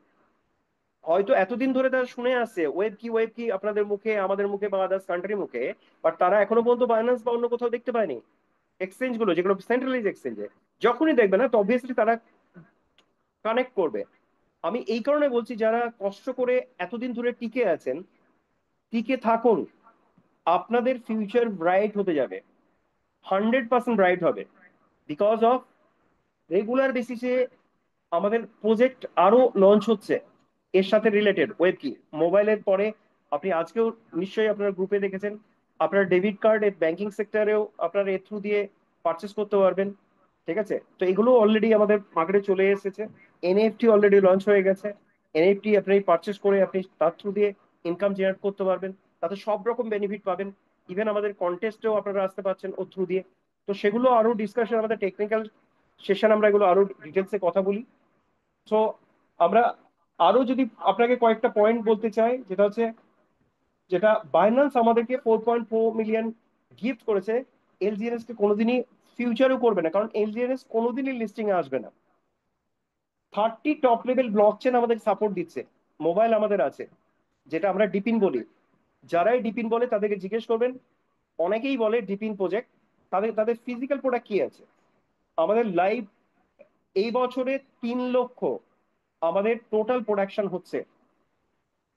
[SPEAKER 2] হয়তো এতদিন ধরে তারা শুনে আসছে ওয়েব কি আপনাদের মুখে, আমাদের মুখে বা আদার্স কান্ট্রির মুখে, বাট তারা এখনো পর্যন্ত বাইন্যান্স বা অন্য কোথাও দেখতে পায়নি। এক্সচেঞ্জ গুলো যেগুলো সেন্ট্রালাইজ এক্সচেঞ্জে যখনই দেখবে না, তো অবভিয়াসলি তারা কানেক্ট করবে। আমি এই কারণে বলছি, যারা কষ্ট করে এতদিন ধরে টিকে আছেন, টিকে থাকুন, আপনাদের ফিউচার ব্রাইট হতে যাবে, 100% ব্রাইট হবে। বিকজ অফ রেগুলার বেসিসে আমাদের প্রজেক্ট আরো লঞ্চ হচ্ছে এর সাথে রিলেটেড। ওয়েব কি মোবাইলের পরে আপনি আজকেও নিশ্চয়ই আপনার গ্রুপে দেখেছেন, আপনার ডেবিট কার্ড ব্যাংকিং সেক্টরেও আপনার এর থ্রু দিয়ে পারচেস করতে পারবেন। ঠিক আছে, তো এগুলো অলরেডি আমাদের মার্কেটে চলে এসেছে। এনএফটি অলরেডি লঞ্চ হয়ে গেছে। এনএফটি আপনি পারচেস করে আপনি তার থ্রু দিয়ে ইনকাম জেনারেট করতে পারবেন, তাতে সব রকম বেনিফিট পাবেন। ইভেন আমাদের কন্টেস্টেও আপনারা আসতে পারছেন ওর থ্রু দিয়ে। তো সেগুলো আরো ডিসকাশন, আমাদের টেকনিক্যাল সেশন, আমরা এগুলো আরো ডিটেলসে কথা বলি। সো আমরা আরো যদি আপনাকে কয়েকটা পয়েন্ট বলতে চাই, যেটা হচ্ছে, যেটা বাইন্যান্স আমাদেরকে 4.4 মিলিয়ন গিফট করেছে, এলজিএনএস কে কোনোদিনই ফিউচারেও করবে না, কারণ এলজিএনএস কোনোদিনই লিস্টিং এ আসবে না। 30 টপ লেভেল ব্লক চেন আমাদের সাপোর্ট দিচ্ছে। মোবাইল আমাদের আছে, যেটা আমরা ডিপিন বলি। যারাই ডিপিন বলে তাদেরকে জিজ্ঞেস করবেন, অনেকেই বলে ডিপিন প্রজেক্ট, তাদের তাদের ফিজিক্যাল প্রোডাক্ট কি আছে। আমাদের লাইভ এই বছরে 3 লক্ষ আমাদের টোটাল প্রোডাকশন হচ্ছে।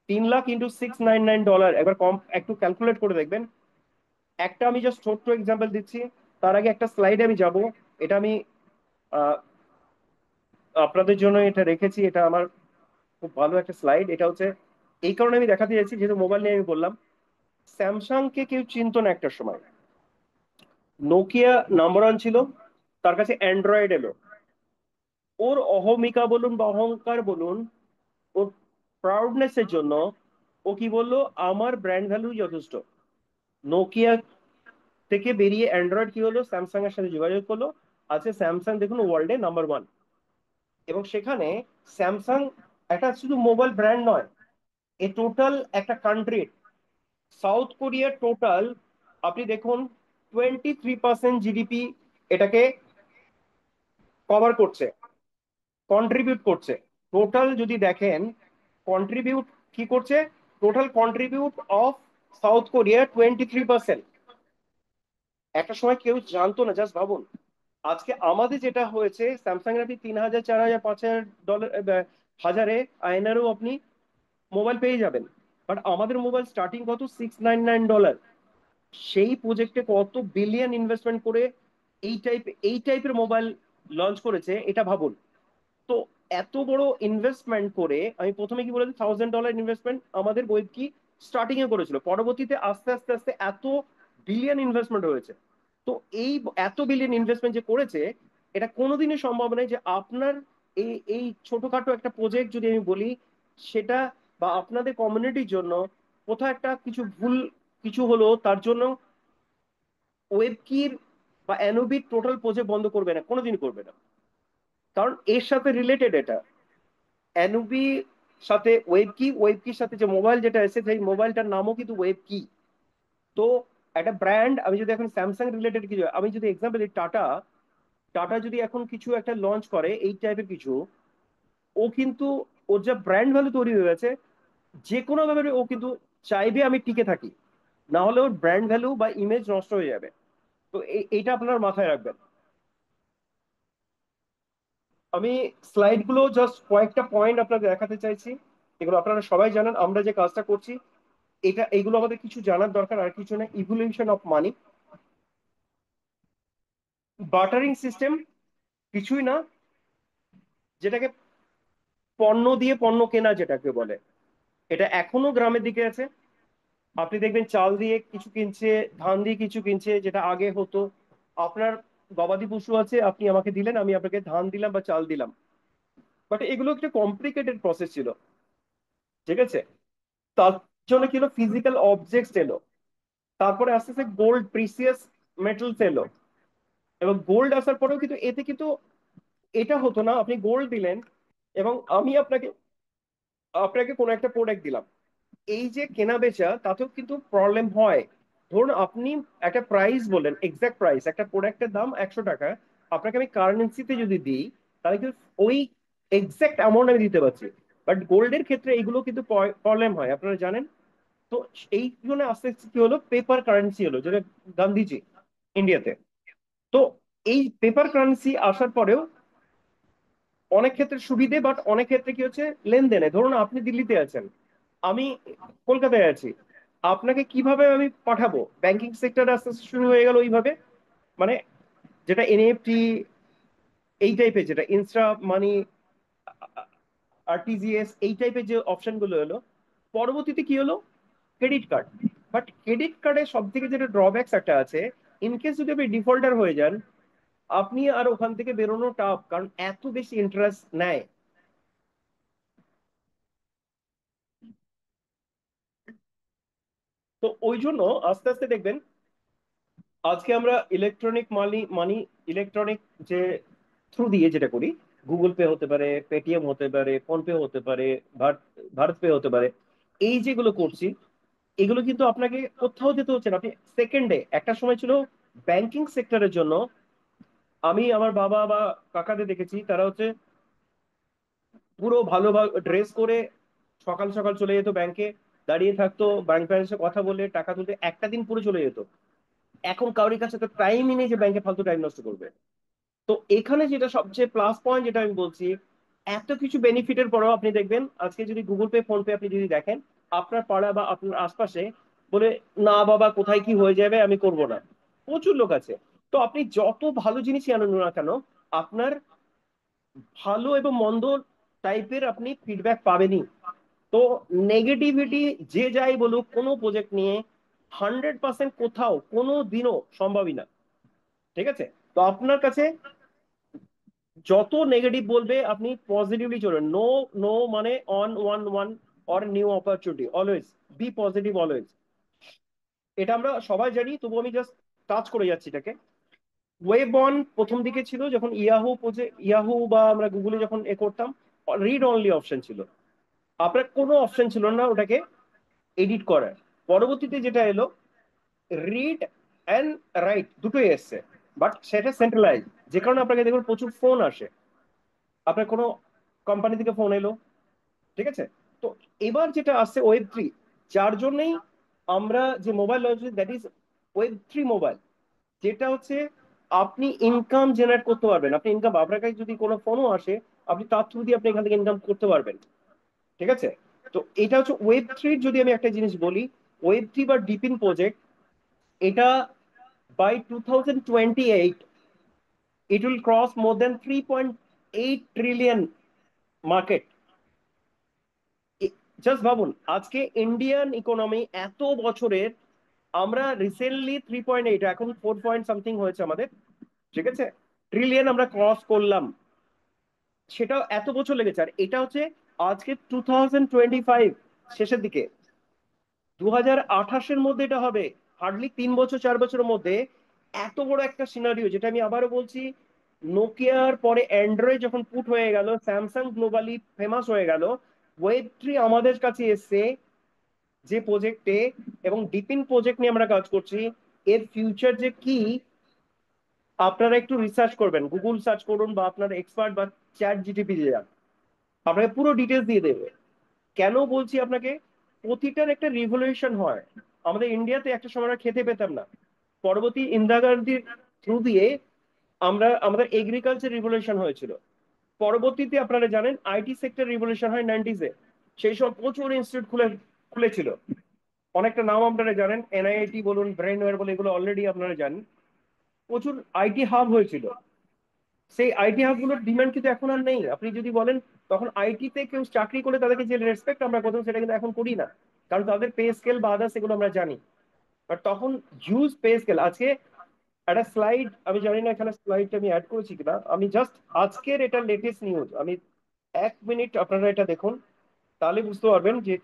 [SPEAKER 2] 3 লাখ × $699, একবার কম একটু ক্যালকুলেট করে দেখবেন। একটা আমি জাস্ট ছোট্ট এক্সাম্পল দিচ্ছি, তার আগে একটা স্লাইডে আমি যাব। এটা আমি আহ, আপনাদের জন্য এটা রেখেছি, এটা আমার খুব ভালো একটা স্লাইড। এটা হচ্ছে এই কারণে আমি দেখাতে চাইছি, যেহেতু মোবাইল নিয়ে আমি বললাম, স্যামসাং কে কেউ চিনতো না একটা সময়, নোকিয়া নাম্বার ওয়ান ছিল, তার কাছে অ্যান্ড্রয়েড এলো। ওর অহমিকা বলুন বা অহংকার বলুন, ওর প্রাউডনেস এর জন্য ও কি বললো, আমার ব্র্যান্ড ভ্যালু যথেষ্ট। নোকিয়া থেকে বেরিয়ে অ্যান্ড্রয়েড কি হলো, স্যামসাং এর সাথে যোগাযোগ করলো। আছে স্যামসাং দেখুন ওয়ার্ল্ডে নাম্বার ওয়ান। এবং সেখানে স্যামসাং একটা শুধু মোবাইল ব্র্যান্ড নয়, এ টোটাল একটা কান্ট্রি। সাউথ কোরিয়ার টোটাল আপনি দেখুন 23% জিডিপি এটাকে কভার করছে। কন্ট্রিবিউট করছে। টোটাল যদি দেখেন কন্ট্রিবিউট কি করছে, total contribute of south Korea 23%। একটা সময় কেউ জানতো না, জাস্ট ভাবুন। আজকে আমাদের যেটা হয়েছে, স্যামসাং এর আপনি 3,000 4,000 5,000 ডলার হাজারে আয়নারও আপনি মোবাইল পেয়ে যাবেন। বাট আমাদের মোবাইল স্টার্টিং কত, $699। সেই প্রজেক্টে কত বিলিয়ন ইনভেস্টমেন্ট করে এই টাইপের মোবাইল লঞ্চ করেছে, এটা ভাবুন। তো এত বড় ইনভেস্টমেন্ট করে, আমি প্রথমে কি বলেছি, $1,000 ইনভেস্টমেন্ট আমাদের ওয়েব কি স্টার্টিং এ করেছিল, পরবর্তীতে আস্তে আস্তে আস্তে এত বিলিয়ন ইনভেস্টমেন্ট হয়েছে। তো এই এত বিলিয়ন ইনভেস্টমেন্ট যে করেছে, এটা কোনোদিনই সম্ভব নয় যে আপনার এই ছোটখাটো একটা প্রজেক্ট যদি আমি বলি সেটা, বা আপনাদের কমিউনিটির জন্য কোথাও একটা কিছু ভুল কিছু হলো, তার জন্য ওয়েব কির বা এনওবির টোটাল প্রজেক্ট বন্ধ করবে না, কোনোদিন করবে না। কারণ এর সাথে রিলেটেড এটা, এনওবি সাথে ওয়েব কি, ওয়েব কির সাথে যে মোবাইল যেটা এসেছে সেই মোবাইলটার নামও কিন্তু ওয়েব কি। তো একটা ব্র্যান্ড, আমি যদি এখন স্যামসাং রিলেটেড কিছু, আমি যদি এক্সাম্পল দিই, টাটা, টাটা যদি এখন কিছু একটা লঞ্চ করে এই টাইপের কিছু, ও কিন্তু ওর যা ব্র্যান্ড ভ্যালু তৈরি হয়ে গেছে, যে কোনো ভাবে ও কিন্তু চাইবে আমি টিকে থাকি, না হলে ওর ব্র্যান্ড ভ্যালু বা ইমেজ নষ্ট হয়ে যাবে। তো এইটা আপনার মাথায় রাখবেন। আমি স্লাইড গুলো জাস্ট কয়েকটা পয়েন্ট আপনাদের দেখাতে চাইছি, এগুলো আপনারা সবাই জানেন। আমরা যে কাজটা করছি, এইগুলো আমাদের কিছু জানার দরকার, আর কিছু না। ইভলিউশন অফ মানি, বার্টারিং সিস্টেম কিছুই না, যেটাকে পণ্য দিয়ে পণ্য কেনা যেটাকে বলে, এটা এখনো গ্রামের দিকে আছে। আপনি দেখবেন চাল দিয়ে কিছু কিনছে, ধান দিয়ে কিছু কিনছে, যেটা আগে হতো আপনার গবাদি পশু আছে, আপনি আমাকে দিলেন, আমি আপনাকে ধান দিলাম বা চাল দিলাম। বাট এগুলো একটা কমপ্লিকেটেড প্রসেস ছিল, ঠিক আছে। তার জন্য কি হলো, ফিজিক্যাল অবজেক্টস এলো, তারপরে আস্তে আস্তে গোল্ড প্রিসিয়াস মেটালস এলো, এবং গোল্ড আসার পরেও কিন্তু এতে কিন্তু এটা হতো না, আপনি গোল্ড দিলেন এবং আমি আপনাকে আপনাকে কোনো একটা প্রোডাক্ট দিলাম, এই যে কেনা বেচা তাতেও কিন্তু প্রবলেম হয়। ধরুন আপনি একটা প্রাইস বললেন, এক্সাক্ট প্রাইস, একটা প্রোডাক্টের দাম 100 টাকা, আপনাকে আমি কারেন্সিতে যদি দিই, তাহলে কিন্তু ওই এক্সাক্ট অ্যামাউন্ট আমি দিতে পারছি। বাট গোল্ডের ক্ষেত্রে এইগুলো কিন্তু প্রবলেম হয়, আপনারা জানেন। তো এই জন্য আস্তে আস্তে কি হলো, পেপার কারেন্সি হলো, যেটা গান্ধীজি ইন্ডিয়াতে। তো এই পেপার কারেন্সি আসার পরেও অনেক ক্ষেত্রে সুবিধে, বাট অনেক ক্ষেত্রে কি হচ্ছে, লেনদেনে, ধরুন আপনি দিল্লিতে আছেন, আমি কলকাতায় আছি, আপনাকে কিভাবে আমি পাঠাবো, ব্যাংকিং সেক্টর আস্তে আস্তে শুরু হয়ে গেল ওইভাবে। মানে যেটা এনএফটি এই টাইপের, যেটা ইনস্টা মানি, আরটিজিএস, এই টাইপের যে অপশন গুলো এলো, পরবর্তীতে কি হলো, ক্রেডিট কার্ড। বাট ক্রেডিট কার্ডের সব থেকে যেটা ড্রব্যাকস একটা আছে, ইনকেস যদি আপনি ডিফল্টার হয়ে যান, আপনি আর ওখান থেকে বেরোনো টাফ, কারণ এত বেশি ইন্টারেস্ট নেয়। তো ওই জন্য আস্তে আস্তে দেখবেন, আজকে আমরা ইলেকট্রনিক মানি মানি ইলেকট্রনিক যে থ্রু দিয়ে যেটা করি, গুগল পে হতে পারে, পেটিএম হতে পারে, ফোন পে হতে পারে, ভারত পে হতে পারে, এই যেগুলো করছি, এগুলো কিন্তু আপনাকে কোথাও যেতে হচ্ছে না, আপনি সেকেন্ডে। একটা সময় ছিল ব্যাংকিং সেক্টরের জন্য, আমি আমার বাবা বা কাকাদের দেখেছি, তারা হচ্ছে পুরো ভালো ড্রেস করে সকাল সকাল চলে যেত ব্যাংকে, দাঁড়িয়ে থাকতো, ব্যাংক ব্যালেন্সে কথা বলে টাকা তুলতে একটা দিন পুরো চলে যেত। এখন কারোর কাছে তো টাইমই নেই যে ব্যাংকে ফালতু টাইম নষ্ট করবে। তো এখানে যেটা সবচেয়ে প্লাস পয়েন্ট, যেটা আমি বলছি, এত কিছু বেনিফিটের পরেও আপনি দেখবেন আজকে যদি গুগল পে ফোন পে আপনি যদি দেখেন, আপনার পাড়া বা আপনার আশপাশে বলে, না বাবা কোথায় কি হয়ে যাবে আমি করব না, প্রচুর লোক আছে। তো আপনি যত ভালো জিনিসই আনুন না কেন, আপনার ভালো এবং মন্দ টাইপের আপনি ফিডব্যাক পাবেনই। তো নেগেটিভিটি যে যাই বলুক কোনো প্রজেক্ট নিয়ে, 100% কোথাও কোনো দিনও সম্ভবই না, ঠিক আছে। তো আপনার কাছে যত নেগেটিভ বলবে, আপনি পজিটিভলি চলুন। নো, নো মানে on one one or new opportunity, always be positive, always. এটা আমরা সবাই জানি, তবু আমি জাস্ট টাচ করে যাচ্ছি এটাকে। ওয়েব অন প্রথম দিকে ছিল, যখন ইয়াহু বা আমরা গুগলে যখন করতাম, রিড অনলি অপশন ছিল, আপনার কোনো অপশন ছিল না ওটাকে এডিট করার। পরবর্তীতে যেটা এলো, রিড অ্যান্ড রাইট দুটোই এসছে, বাট সেটা সেন্ট্রালাইজ, যে কারণে আপনাকে দেখুন প্রচুর ফোন আসে। আপনার কোনো কোম্পানি থেকে ফোন এলো, ঠিক আছে? তো এবার যেটা আসছে ওয়েব 3, যার জন্যই আমরা যে mobile launch, that is web 3 mobile, যেটা হচ্ছে আপনি ইনকাম জেনারেট করতে পারবেন। আপনি ইনকাম, আপনার কাছে যদি কোনো ফোনও আসে, আপনি তার থ্রু দিয়ে আপনি এখান থেকে ইনকাম করতে পারবেন, ঠিক আছে? তো এটা হচ্ছে ওয়েব 3। যদি আমি একটা জিনিস বলি, ওয়েব 3 বা ডিপিন প্রজেক্ট, এটা by 2028 it will cross more than 3.8 trillion market. Just ভাবুন, আজকে ইন্ডিয়ান ইকোনমি এত বছরের, আমরা রিসেন্টলি 3.8, এখন 4 পয়েন্ট সামথিং হয়েছে আমাদের, ঠিক আছে? ট্রিলিয়ন আমরা ক্রস করলাম, সেটাও এত বছর লেগেছে। আর এটা হচ্ছে আজকে 2025 শেষের দিকে, 2028-এর মধ্যে এটা হবে। হার্ডলি 3 বছর 4 বছরের মধ্যে এত বড় একটা সিনারিও, যেটা আমি আবারও বলছি, নোকিয়ার পরে অ্যান্ড্রয়েড যখন পুট হয়ে গেল, স্যামসাং গ্লোবালি ফেমাস হয়ে গেল, ওয়েব 3 আমাদের কাছে এসছে যে প্রজেক্টে, এবং ডিপিন প্রজেক্ট নিয়ে আমরা কাজ করছি। এর ফিউচার যে কি, আপনারা একটু রিসার্চ করবেন, গুগল সার্চ করুন, বা আপনার এক্সপার্ট বা চ্যাট জিটিপি যান, আপনাকে পুরো ডিটেলস দিয়ে দেবে। কেন বলছি আপনাকে, প্রতিটার একটা রিভলিউশন হয়। আমাদের ইন্ডিয়াতে একটা সময় আমরা খেতে পেতাম না, পরবর্তী ইন্দিরা গান্ধীর থ্রু দিয়ে আমরা, আমাদের এগ্রিকালচার রিভলিউশন হয়েছিল। পরবর্তীতে আপনারা জানেন আইটি সেক্টর রিভলিউশন হয় 90s-এ। সেই সময় প্রচুর ইনস্টিটিউট খুলেছিল, অনেকটা নাম আপনারা জানেন, এনআইআইটি বলুন, ব্রেনওয়্যার বলুন, এগুলো অলরেডি আপনারা জানেন। প্রচুর আইটি হাব হয়েছিল। সেই আইটি হাব গুলোর ডিমান্ড কিন্তু এখন আর নেই। আপনি যদি বলেন তখন আইটিতে কেউ চাকরি করে তাদেরকে যে রেসপেক্ট আমরা করতাম, সেটা কিন্তু এখন করি না, কারণ তাদের পে স্কেল বা আদার্স এগুলো আমরা জানি। বাট তখন হিউজ পে স্কেল। আজকে একটা স্লাইড, আমি জানি না এখানে স্লাইডটা আমি অ্যাড করেছি কিনা, আমি জাস্ট আজকের এটা লেটেস্ট নিউজ, আমি 1 মিনিট আপনারা এটা দেখুন, তাহলে বুঝতে পারবেন যে,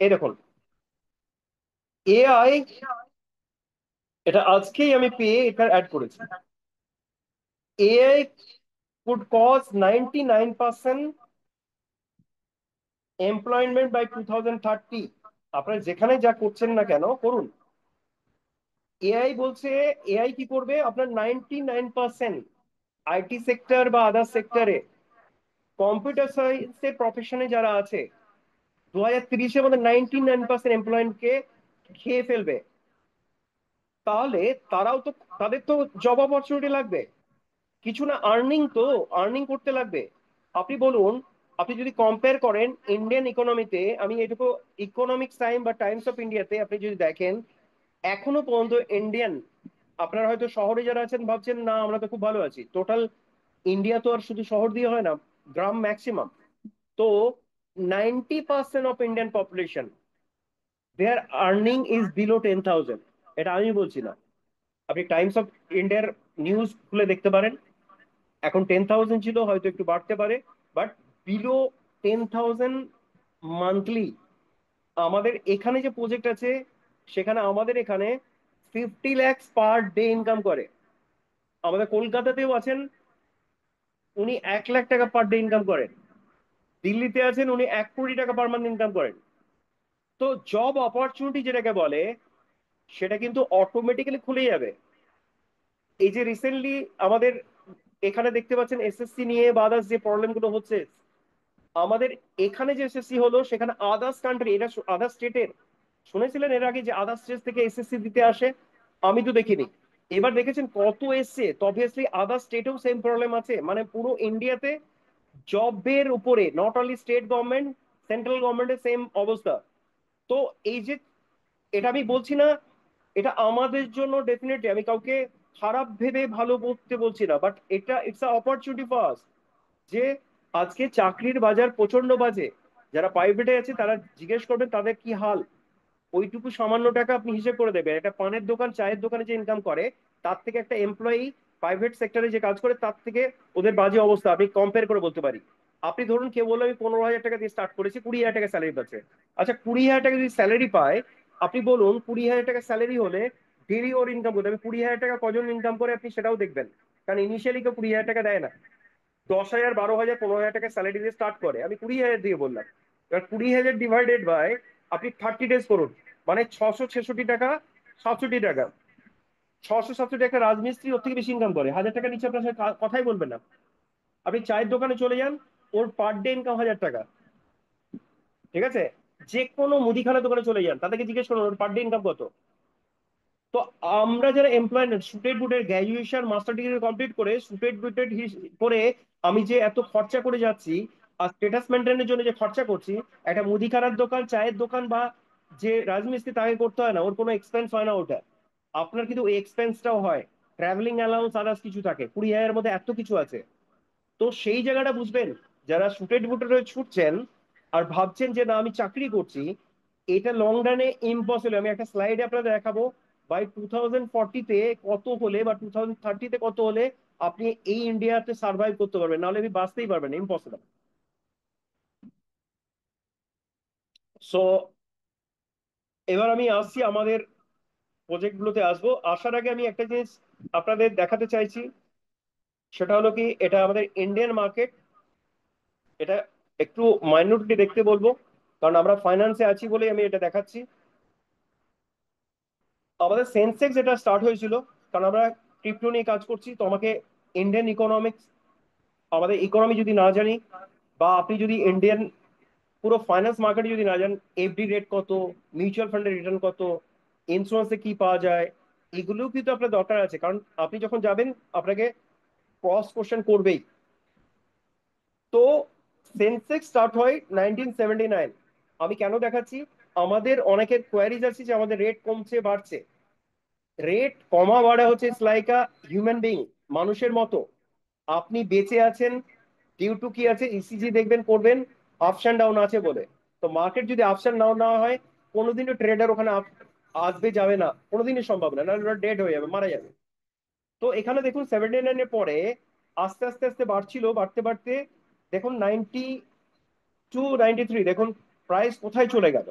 [SPEAKER 2] এই দেখুন এআই, এটা আজকেই আমি পেয়ে এটা অ্যাড করেছি। AI could cause 99% employment by 2030। আপনারা যেখানে যা করছেন না কেন করুন, এআই বলছে, এআই কি করবে, আপনার 99% আইটি সেক্টর বা আদার সেক্টরে, কম্পিউটার সায়েন্সের প্রফেশনে যারা আছে, 2030-এর মধ্যে 99% এমপ্লয়মেন্টকে খেয়ে ফেলবে। তাহলে তারাও তো, তাদের তো জব অপরচুনিটি লাগবে, কিছু না আর্নিং, তো আর্নিং করতে লাগবে। আপনি বলুন, আপনি যদি কম্পেয়ার করেন ইন্ডিয়ান ইকোনমিতে, আমি এটুকু ইকোনমিক্স টাইম বা টাইমস অফ ইন্ডিয়াতে আপনি যদি দেখেন, এখনো পর্যন্ত ইন্ডিয়ান, আপনারা হয়তো শহরে যারা আছেন ভাবছেন না আমরা তো খুব ভালো আছি, টোটাল ইন্ডিয়া তো আর শুধু শহর দিয়ে হয় না, গ্রাম ম্যাক্সিমাম। তো 90% of Indian population, their earning is below 10,000। এটা আমি বলছি না, আপনি টাইমস অফ ইন্ডিয়ার নিউজ খুলে দেখতে পারেন। এখন 10,000 ছিল, হয়তো একটু বাড়তে পারে, বাট বিলো 10,000 মান্থলি। আমাদের এখানে যে প্রজেক্ট আছে, সেখানে আমাদের এখানে 50 lakhs পার ডে ইনকাম করে। আমাদের কলকাতাতেও আছেন, উনি 1 লাখ টাকা পার ডে ইনকাম করেন। দিল্লিতে আছেন, উনি 1 কোটি টাকা পার মান্থ ইনকাম করেন। তো জব অপরচুনিটি যেটাকে বলে, সেটা কিন্তু অটোমেটিক্যালি খুলে যাবে। এই যে রিসেন্টলি আমাদের এখানে দেখতে পাচ্ছেন এসএসসি নিয়ে বা আদার্স যে প্রবলেম গুলো হচ্ছে, আমাদের এখানে যে এসএসসি হলো, সেখানে আদার্স কান্ট্রি, এটা আদার্স স্টেটের, শুনেছিলেন এর আগে যে আদার্স স্টেট থেকে এসএসসি দিতে আসে? আমি তো দেখিনি। এবার দেখেছেন কত এসছে, তো অবভিয়াসলি আদার্স স্টেটেও সেম প্রবলেম আছে। মানে পুরো ইন্ডিয়াতে জবের উপরে, not only state government, central গভর্নমেন্টের সেম অবস্থা। তো এই যে, এটা আমি বলছি না, এটা আমাদের জন্য ডেফিনেটলি, আমি কাউকে খারাপ ভেবে ভালো বলতে বলছি না, বাট এটা it's a opportunity for us, যে আজকে চাকরির বাজার প্রচন্ড বাজে। যারা প্রাইভেটে আছে তারা জিজ্ঞেস করবেন তাদের কি হাল। ওইটুকু সামান্য টাকা আপনি হিসেব করে দেবেন, একটা পানের দোকান, চায়ের দোকানে যে ইনকাম করে, তার থেকে একটা এমপ্লয়ি প্রাইভেট সেক্টরে যে কাজ করে, তার থেকে ওদের বাজে অবস্থা। আমি কম্পেয়ার করে বলতে পারি। আপনি ধরুন কেউ বললো আমি 15,000 টাকা দিয়ে স্টার্ট করেছি, 20,000 টাকা স্যালারি পাচ্ছে। আচ্ছা, 20,000 টাকা যদি স্যালারি পায়, আপনি বলুন 20,000 টাকা স্যালারি হলে ডেলি ওর ইনকাম করতে হবে 20,000 টাকা, কজন ইনকাম করে আপনি সেটাও দেখবেন। কারণ ইনিশিয়ালি কেউ 20,000 টাকা দেয় না, 10,000, 12,000, 15,000 টাকা স্যালারি দিয়ে স্টার্ট করে। আমি 20,000 দিয়ে বললাম। এবার 20,000 ডিভাইডেড বাই আপনি 30 ডেজ করুন, মানে 666 টাকা, 67 টাকা। 667 টাকা রাজমিস্ত্রি ওর থেকে বেশি ইনকাম করে, 1,000 টাকা নিচে আপনার সাথে কথাই বলবেন না। আপনি চায়ের দোকানে চলে যান, ওর পার ডে ইনকাম 1000 টাকা। ঠিক আছে, যে কোনো মুদিখানা দোকানে চলে যান, তাদেরকে জিজ্ঞেস করুন ওর পার ডে ইনকাম কত। তো আমরা যারা employ, suited booted graduation master degree complete করে সুটেড বুটেড করে আমি যে এত খরচা করে যাচ্ছি, আর স্টেটাস মেনটেনের জন্য যে খরচা করছি, একটা মুদিখানার দোকান, চায়ের দোকান বা যে রাজমিস্ত্রি তাকে করতে হয় না, ওর কোনো এক্সপেন্স হয় না ওটা। আপনার কিন্তু ওই এক্সপেন্সটাও হয়, ট্রাভেলিং অ্যালাউন্স আদার্স কিছু থাকে, 20,000-এর মধ্যে এত কিছু আছে। তো সেই জায়গাটা বুঝবেন, যারা শুটেড বুটেড হয়ে ছুটছেন আর ভাবছেন যে না আমি চাকরি করছি, এটা লং রানে ইম্পসিবল। আমি একটা স্লাইডে আপনাদের দেখাবো, বাই 2040-তে কত হলে বা 2030-তে কত হলে আপনি এই ইন্ডিয়াতে সার্ভাইভ করতে পারবেন, নাহলে আপনি বাঁচতেই পারবেন, ইম্পসিবল। সো এবার আমি আসছি আমাদের প্রজেক্ট গুলোতে আসবো। আসার আগে আমি একটা জিনিস আপনাদের দেখাতে চাইছি, সেটা হলো কি, এটা আমাদের ইন্ডিয়ান মার্কেট। এটা একটু মাইন্যুটলি দেখতে বলবো, কারণ আমরা ফাইন্যান্সে আছি বলেই আমি এটা দেখাচ্ছি। আমাদের সেন্সেক্স এটা স্টার্ট হয়েছিল, কারণ আমরা ক্রিপ্টো নিয়ে কাজ করছি, তো আমাকে ইন্ডিয়ান ইকোনমিক্স, আমাদের ইকোনমি যদি না জানি, বা আপনি যদি ইন্ডিয়ান পুরো ফাইন্যান্স মার্কেটে যদি না জানেন, এফডি রেট কত, মিউচুয়াল ফান্ডের রিটার্ন কত, ইন্স্যুরেন্সে কি পাওয়া যায়, এগুলোও কিন্তু আপনার দরকার আছে, কারণ আপনি যখন যাবেন আপনাকে ক্রস কোশ্চেন করবেই। তো সেন্সেক্স স্টার্ট হয় 1979। আমি কেন দেখাচ্ছি, আমাদের অনেকের কোয়ারিজ আছে যে আমাদের রেট কমছে বাড়ছে। রেট কমা বাড়া হচ্ছে লাইক আ হিউম্যান বিং, মানুষের মতো। আপনি বেঁচে আছেন ডিউ টু কি আছে, ইসিজি দেখবেন করবেন, আপস অ্যান্ড ডাউন আছে বলে। তো মার্কেট যদি আপস অ্যান্ড ডাউন না হয়, কোনোদিনও ট্রেডার ওখানে আসবে যাবে না, কোনোদিনই সম্ভব না, নাহলে ওরা ডেড হয়ে যাবে, মারা যাবে। তো এখানে দেখুন 79-এর পরে আস্তে আস্তে আস্তে বাড়ছিল, বাড়তে বাড়তে দেখুন 92, 93, দেখুন প্রাইস কোথায় চলে গেল।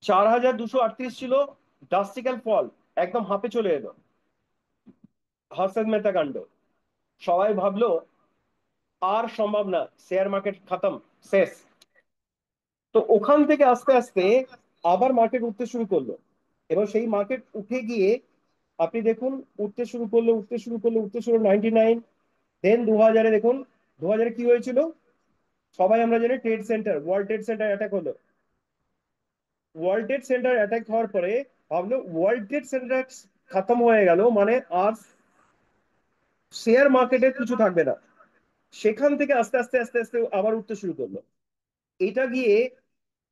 [SPEAKER 2] 4238 ছিল, ড্রাস্টিক্যাল ফল, একদম হাফে চলে এলো, হর্ষের মেহতা কাণ্ড। সবাই ভাবলো আর সম্ভব না, শেয়ার মার্কেট খতম, শেষ। তো ওখান থেকে আস্তে আস্তে আবার মার্কেট উঠতে শুরু করলো, এবং সেই মার্কেট উঠে গিয়ে আপনি দেখুন উঠতে শুরু করলো, উঠতে শুরু করলো, উঠতে শুরু 99, দেন 2000-এ দেখুন 2000-এ কি হয়েছিল সবাই আমরা জানি, trade centre, world trade centre attack হলো। ওয়ার্ল্ড ট্রেড সেন্টার অ্যাটাক হওয়ার পরে ভাবলো ওয়ার্ল্ড ট্রেড সেন্টার খতম হয়ে গেল মানে আর শেয়ার মার্কেটে কিছু থাকবে না। সেখান থেকে আস্তে আস্তে আস্তে আস্তে আবার উঠতে শুরু করলো। এটা গিয়ে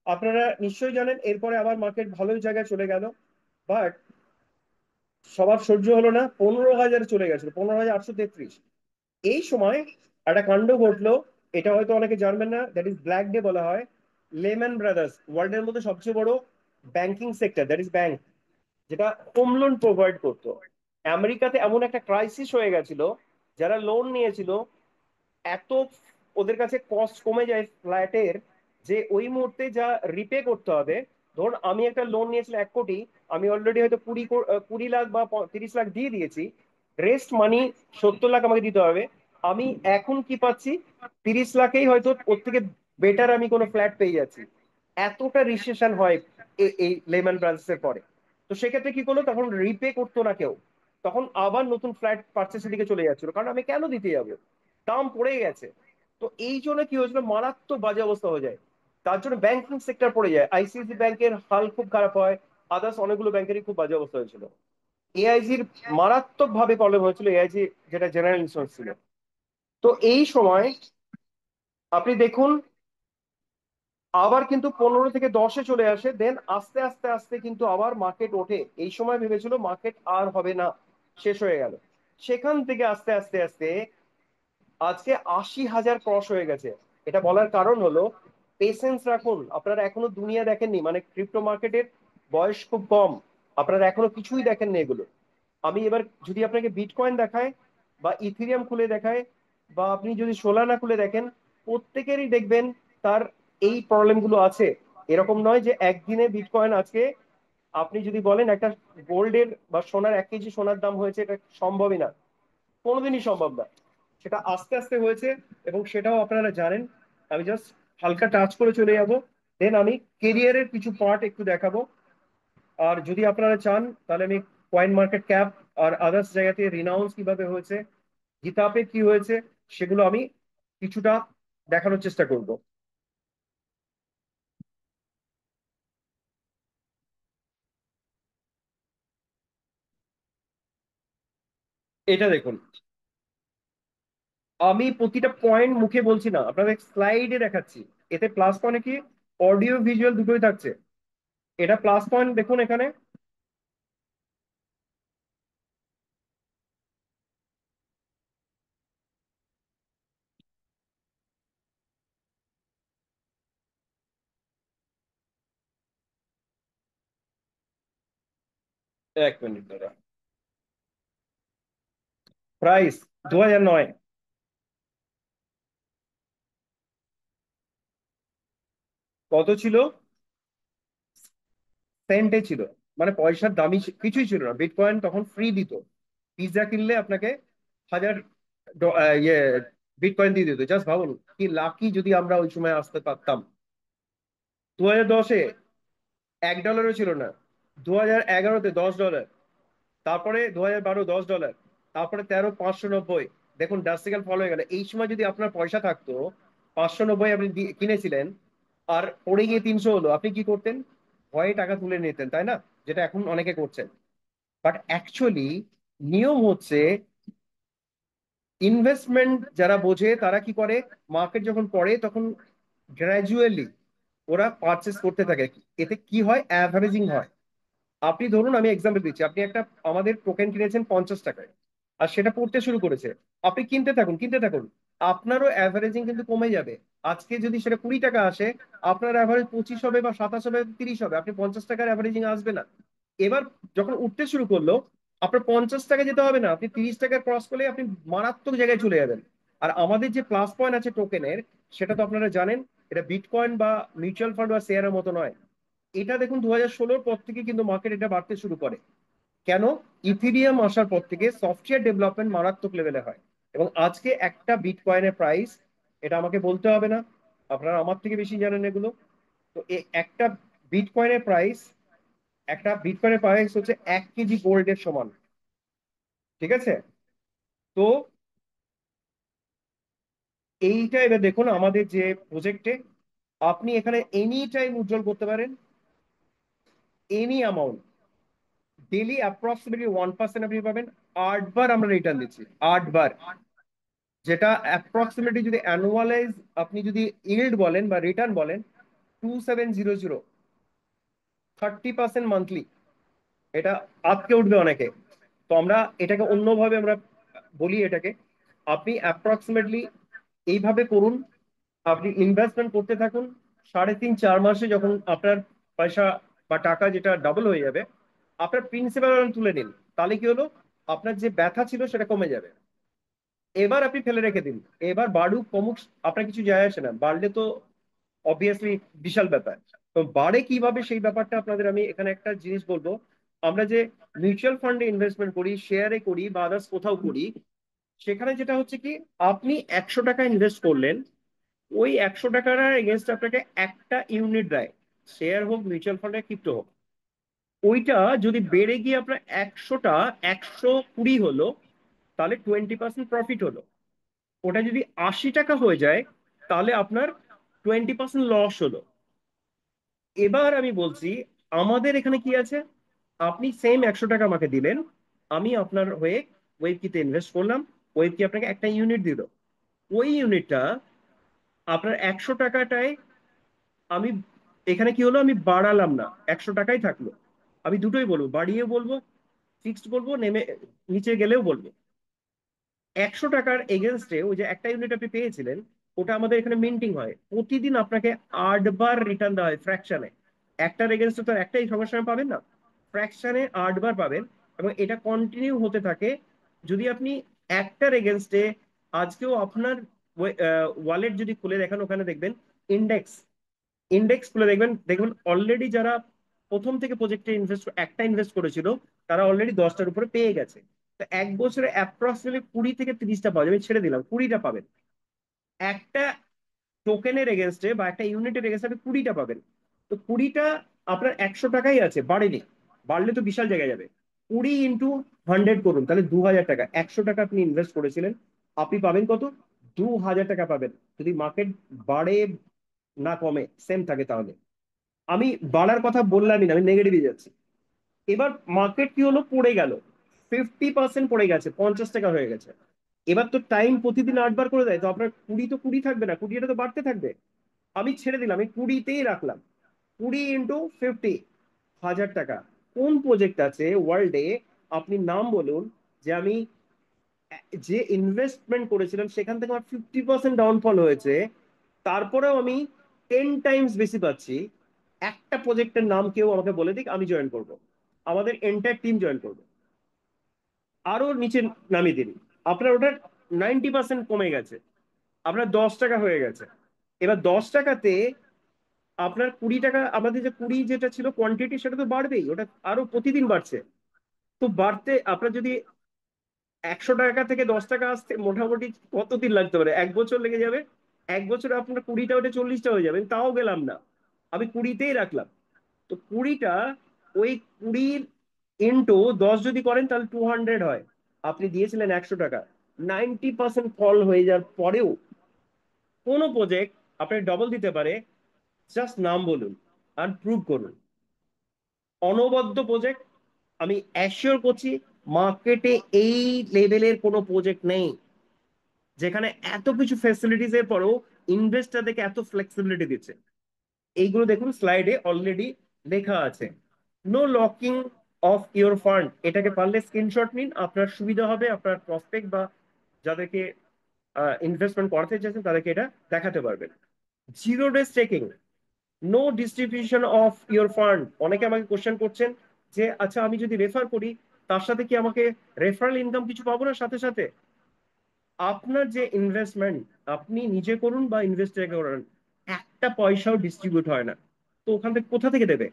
[SPEAKER 2] আপনারা নিশ্চয়ই জানেন, এরপরে আবার মার্কেট ভালো জায়গায় চলে গেল, বাট সবার সহ্য হলো না, 15,000 চলে গেছিল, 15,833। এই সময় একটা কাণ্ড ঘটলো, এটা হয়তো অনেকে জানবেন না, দ্যাট ইজ ব্ল্যাক ডে বলা হয়। লেম্যান ব্রাদার্স, ওয়ার্ল্ডের মধ্যে সবচেয়ে বড় banking sector, that is bank, যেটা হোম লোন প্রোভাইড করতো, আমেরিকাতে এমন একটা ক্রাইসিস হয়ে গেছিল, যারা লোন নিয়েছিল এত ওদের কাছে কস্ট কমে যায় ফ্ল্যাটের, যে ওই মুহূর্তে যা রিপে করতে হবে, ধরুন আমি একটা লোন নিয়েছিলাম 1 কোটি, আমি অলরেডি হয়তো 20 লাখ বা 30 লাখ দিয়ে দিয়েছি, রেস্ট মানি 70 লাখ আমাকে দিতে হবে। আমি এখন কি পাচ্ছি, 30 লাখেই হয়তো ওর থেকে বেটার আমি কোনো ফ্ল্যাট পেয়ে যাচ্ছি। এতটা রিসেশন হয় এই লেমন ব্রাদার্সের পরে। তো সেক্ষেত্রে কি করলো, তখন রিপে করতো না কেউ, তখন আবার নতুন ফ্ল্যাট পার্চেসের দিকে চলে যাচ্ছিল, কারণ আমি কেন দিতে যাবো, দাম পড়ে গেছে। তো এই জন্য কি হয়েছিল, মারাত্মক বাজে অবস্থা হয়ে যায়, তার জন্য ব্যাংকিং সেক্টর পড়ে যায়, আইসিআইসি ব্যাংকের হাল খুব খারাপ হয়, আদার্স অনেকগুলো ব্যাংকেরই খুব বাজে অবস্থা হয়েছিল। এআইজির মারাত্মক ভাবে প্রবলেম হয়েছিল, এআইজি যেটা জেনারেল ইন্স্যুরেন্স ছিল। তো এই সময় আপনি দেখুন আবার কিন্তু 15 থেকে 10-এ চলে আসে, দেন আস্তে আস্তে আস্তে কিন্তু আবার মার্কেট ওঠে। এই সময় ভেবেছিল মার্কেট আর হবে না, শেষ হয়ে গেল। সেখান থেকে আস্তে আস্তে আস্তে আজকে 80,000 ক্রস হয়ে গেছে। এটা বলার কারণ হলো, পেশেন্স রাখুন, আপনারা এখনো দুনিয়া দেখেননি, মানে ক্রিপ্টো মার্কেটের বয়স খুব কম, আপনারা এখনো কিছুই দেখেননি এগুলো। আমি এবার যদি আপনাকে বিটকয়েন দেখায় বা ইথিরিয়াম খুলে দেখায়, বা আপনি যদি সোলানা খুলে দেখেন, প্রত্যেকেরই দেখবেন তার এই প্রবলেম গুলো আছে। এরকম নয় যে একদিনে বিটকয়েন আজকে, আপনি যদি বলেন একটা গোল্ডের বা সোনার 1 কেজি সোনার দাম হয়েছে, এটা সম্ভবই না, কোনোদিনই সম্ভব না। সেটা আস্তে আস্তে হয়েছে, এবং সেটাও আপনারা জানেন। আমি জাস্ট হালকা টাচ করে চলে যাব, দেন আমি কেরিয়ারের কিছু পার্ট একটু দেখাবো। আর যদি আপনারা চান তাহলে আমি কয়েন মার্কেট ক্যাপ আর আদার্স জায়গাতে রিনাউন্স কিভাবে হয়েছে, গিতাপে কি হয়েছে সেগুলো আমি কিছুটা দেখানোর চেষ্টা করব। এটা দেখুন, আমি প্রতিটা পয়েন্ট মুখে বলছি না, আপনাদের স্লাইডে দেখাচ্ছি। এতে প্লাস পয়েন্টে কি অডিও ভিজুয়াল দুটোই থাকছে। এটা প্লাস পয়েন্ট দেখুন এখানে। এক মিনিট দাদা। প্রাইস 2009। কত ছিল? সেন্টে ছিল, মানে পয়সার দামই কিছুই ছিল না। বিটকয়েন তখন ফ্রি দিত, পিৎজা কিনলে আপনাকে 1000 ইয়ে বিটকয়েন দিয়ে দিত। জাস্ট ভাবুন কি লাকি যদি আমরা ওই সময় আসতে পারতাম। 2010-এ $1 ছিল না, 2011-তে $10, তারপরে 2012 $10, তারপরে 13 590। দেখুন ড্রাস্টিক্যাল ফল হয়ে গেল। এই সময় যদি আপনার পয়সা থাকতো 590 আপনি কিনেছিলেন, আর পড়ে গিয়ে 300 হলো, আপনি কি করতেন? ভয়ে টাকা তুলে নিতেন, তাই না? যেটা এখন অনেকে করছেন। বাট অ্যাকচুয়ালি নিয়ম হচ্ছে, ইনভেস্টমেন্ট যারা বোঝে তারা কি করে, মার্কেট যখন পড়ে তখন গ্র্যাজুয়ালি ওরা পারচেস করতে থাকে। এতে কি হয়? অ্যাভারেজিং হয়। আপনি ধরুন, আমি এক্সাম্পল দিচ্ছি, আপনি একটা আমাদের টোকেন কিনেছেন 50 টাকায়, আর সেটা পড়তে শুরু করেছে। আপনি কিনতে থাকুন কিনতে থাকুন, আপনারও অ্যাভারেজিং কিন্তু কমে যাবে। আজকে যদি সেটা 20 টাকা আসে, আপনার অ্যাভারেজ 25 হবে বা 27 হবে, 30 হবে, আপনি 50 টাকার অ্যাভারেজিং আসবে না। এবার যখন উঠতে শুরু করলো, আপনার 50 টাকা যেতে হবে না, আপনি 30 টাকা ক্রস করলে আপনি মারাত্মক জায়গায় চলে যাবেন। আর আমাদের যে প্লাস পয়েন্ট আছে টোকেনের, সেটা তো আপনারা জানেন, এটা বিটকয়েন বা মিউচুয়াল ফান্ড বা শেয়ারের মতো নয়। এটা দেখুন 2016-র পর থেকে কিন্তু মার্কেট এটা বাড়তে শুরু করে। কেন? ইথিরিয়াম আসার পর থেকে সফটওয়্যার ডেভেলপমেন্ট মারাত্মক লেভেলে হয়। এবং আজকে একটা বিটকয়েনের প্রাইস, এটা আমাকে বলতে হবে না, আপনারা আমার থেকে বেশি জানেন এগুলো। তো একটা বিটকয়েনের প্রাইস, একটা বিটকয়েনের প্রাইস হচ্ছে 1 কেজি গোল্ডের সমান। ঠিক আছে? তো এইটা এবার দেখুন আমাদের যে প্রজেক্টে, আপনি এখানে এনি টাইম উজ্জ্বল করতে পারেন এনি অ্যামাউন্ট। ডেলি অ্যাপ্রক্সিমেটলি 1% আপনি পাবেন। 8 বার আমরা রিটার্ন দিচ্ছি, 8 বার। যেটা অ্যাপ্রক্সিমেটলি যদি অ্যানুয়ালাইজ আপনি যদি ইল্ড বলেন বা রিটার্ন বলেন, 2700, 30% মান্থলি। এটা আজকে উঠবে অনেকে। তো আমরা এটাকে অন্যভাবে আমরা বলি এটাকে, আপনি অ্যাপ্রক্সিমেটলি এইভাবে করুন। আপনি ইনভেস্টমেন্ট করতে থাকুন, 3.5 4 মাসে যখন আপনার পয়সা বা টাকা যেটা ডাবল হয়ে যাবে, আপনার প্রিন্সিপাল তুলে নিন। তাহলে কি হলো? আপনার যে ব্যথা ছিল সেটা কমে যাবে। এবার আপনি ফেলে রেখে দিন, এবার বাড়ুক কমুক আপনার কিছু যায় আসে না, বাড়লে তো অবভিয়াসলি বিশাল ব্যাপার। তো বাড়ে কিভাবে সেই ব্যাপারটা আপনাদের আমি এখানে একটা জিনিস বলবো। আমরা যে মিউচুয়াল ফান্ডে ইনভেস্টমেন্ট করি, শেয়ারে করি বা আদার্স কোথাও করি, সেখানে যেটা হচ্ছে কি, আপনি 100 টাকা ইনভেস্ট করলেন, ওই 100 টাকার এগেনস্ট আপনাকে একটা ইউনিট দেয়। শেয়ার হোক, মিউচুয়াল ফান্ডে, ক্রিপ্টো হোক। ওইটা যদি বেড়ে গিয়ে আপনার 100 হলো, তাহলে 20% প্রফিট হলো। ওটা যদি 80 টাকা হয়ে যায়, তাহলে আপনার 20% লস হলো। এবার আমি বলছি, আমাদের এখানে কি আছে, আপনি সেম 100 টাকা আমাকে দিলেন, আমি আপনার হয়ে ওয়েব কিতে ইনভেস্ট করলাম, ওয়েব কি আপনাকে একটা ইউনিট দিল। ওই ইউনিটটা আপনার 100 টাকাটায় আমি, এখানে কি হলো, আমি বাড়ালাম না, 100 টাকাই থাকলো। আমি দুটোই বলবো, বাড়িয়ে বলবো, ফিক্সড বলবো, নেমে নিচে গেলেও বলবো। 100 টাকার এগেনস্টে ওই যে একটা ইউনিট আপনি পেয়েছিলেন, ওটা আমাদের এখানে মিন্টিং হয় প্রতিদিন, আপনাকে 8 বার রিটার্ন দেওয়া হয় ফ্র্যাকশনে। একটার এগেনস্টে তো আর একটাই সঙ্গে সঙ্গে পাবেন না, ফ্র্যাকশনে 8 বার পাবেন। এবং এটা কন্টিনিউ হতে থাকে। যদি আপনি একটার এগেনস্টে, আজকেও আপনার ওয়ালেট যদি খুলে দেখেন, ওখানে দেখবেন ইন্ডেক্স, ইন্ডেক্স খুলে দেখবেন, দেখবেন অলরেডি যারা প্রথম থেকে প্রজেক্টে একটা ইনভেস্ট করেছিল, তারা অলরেডি 10টার উপরে পেয়ে গেছে। তো 1 বছরে অ্যাপ্রক্সিমেটলি 20 থেকে 30টা পাওয়া যাবে, ছেড়ে দিলাম 20টা পাবেন। একটা টোকেনের এগেনস্টে বা একটা ইউনিটের এগেনস্টে আপনি 20টা পাবেন। তো 20টা আপনার 100 টাকাই আছে, বাড়েনি। বাড়লে তো বিশাল জায়গায় যাবে। 20 × 100 করুন, তাহলে 2000 টাকা। 100 টাকা আপনি ইনভেস্ট করেছিলেন, আপনি পাবেন কত? 2,000 টাকা পাবেন, যদি মার্কেট বাড়ে না কমে সেম থাকে তাহলে। আমি বাড়ার কথা বললামই না, আমি নেগেটিভে যাচ্ছি। এবার মার্কেট কি হলো, পড়ে গেল, 50% পড়ে গেছে, 50 টাকা হয়ে গেছে। এবার তো টাইম প্রতিদিন 8 বার করে দেয়, তো আপনার 20 তো 20 থাকবে না, 20 তো বাড়তে থাকবে। আমি ছেড়ে দিলাম, আমি 20তেই রাখলাম। 20 × 50, 1,000 টাকা। কোন প্রজেক্ট আছে ওয়ার্ল্ডে, আপনি নাম বলুন, যে আমি যে ইনভেস্টমেন্ট করেছিলাম সেখান থেকে আমার 50% ডাউনফল হয়েছে, তারপরেও আমি 10 টাইমস বেশি পাচ্ছি। একটা প্রজেক্টের নাম কেউ আমাকে বলে দিক, আমি জয়েন করব, আমাদের এন্টায়ার টিম জয়েন করবে। আরো নিচে নামিয়ে দিন, আপনার ওটা 90% কমে গেছে, আপনার 10 টাকা হয়ে গেছে। এবার 10 টাকাতে আপনার 20 টাকা, আমাদের যে 20 যেটা ছিল কোয়ান্টিটি, সেটা তো বাড়বেই, ওটা আরো প্রতিদিন বাড়ছে। তো বাড়তে আপনার যদি 100 টাকা থেকে 10 টাকা আসতে মোটামুটি কতদিন লাগতে পারে? 1 বছর লেগে যাবে। 1 বছরে আপনার 20টা ওটা 40টা হয়ে যাবে, তাও গেলাম না, আমি 20তেই রাখলাম। তো 20টা, ওই 20 × 10 যদি করেন তাহলে 200 হয়। আপনি দিয়েছিলেন 100 টাকা, 90% ফল হয়ে যাওয়ার পরেও কোনো প্রজেক্ট আপনি ডবল দিতে পারে? জাস্ট নাম বলুন আর প্রুভ করুন। অনবদ্য প্রজেক্ট, আমি অ্যাসিওর করছি মার্কেটে এই লেভেলের কোনো প্রজেক্ট নেই যেখানে এত কিছু ফ্যাসিলিটিস এর পরেও ইনভেস্টরদেরকে এত ফ্লেক্সিবিলিটি দিচ্ছে। এইগুলো দেখুন স্লাইডে অলরেডি লেখা আছে। No locking of your fund, এটাকে পারলে স্ক্রিনশট নিন, আপনার সুবিধা হবে, আপনার প্রসপেক্ট বা যাদেরকে ইনভেস্টমেন্ট করাতে চাইছেন তাদেরকে এটা দেখাতে পারবেন। Zero day staking, no distribution of your fund. অনেকে আমাকে কোশ্চেন করছেন যে আচ্ছা আমি যদি রেফার করি তার সাথে কি আমাকে রেফারেল ইনকাম কিছু পাবো না সাথে সাথে? আপনার যে ইনভেস্টমেন্ট আপনি নিজে করুন বা ইনভেস্টর করুন, একটা পয়সাও ডিস্ট্রিবিউট হয় না, তো ওখান থেকে কোথা থেকে দেবে?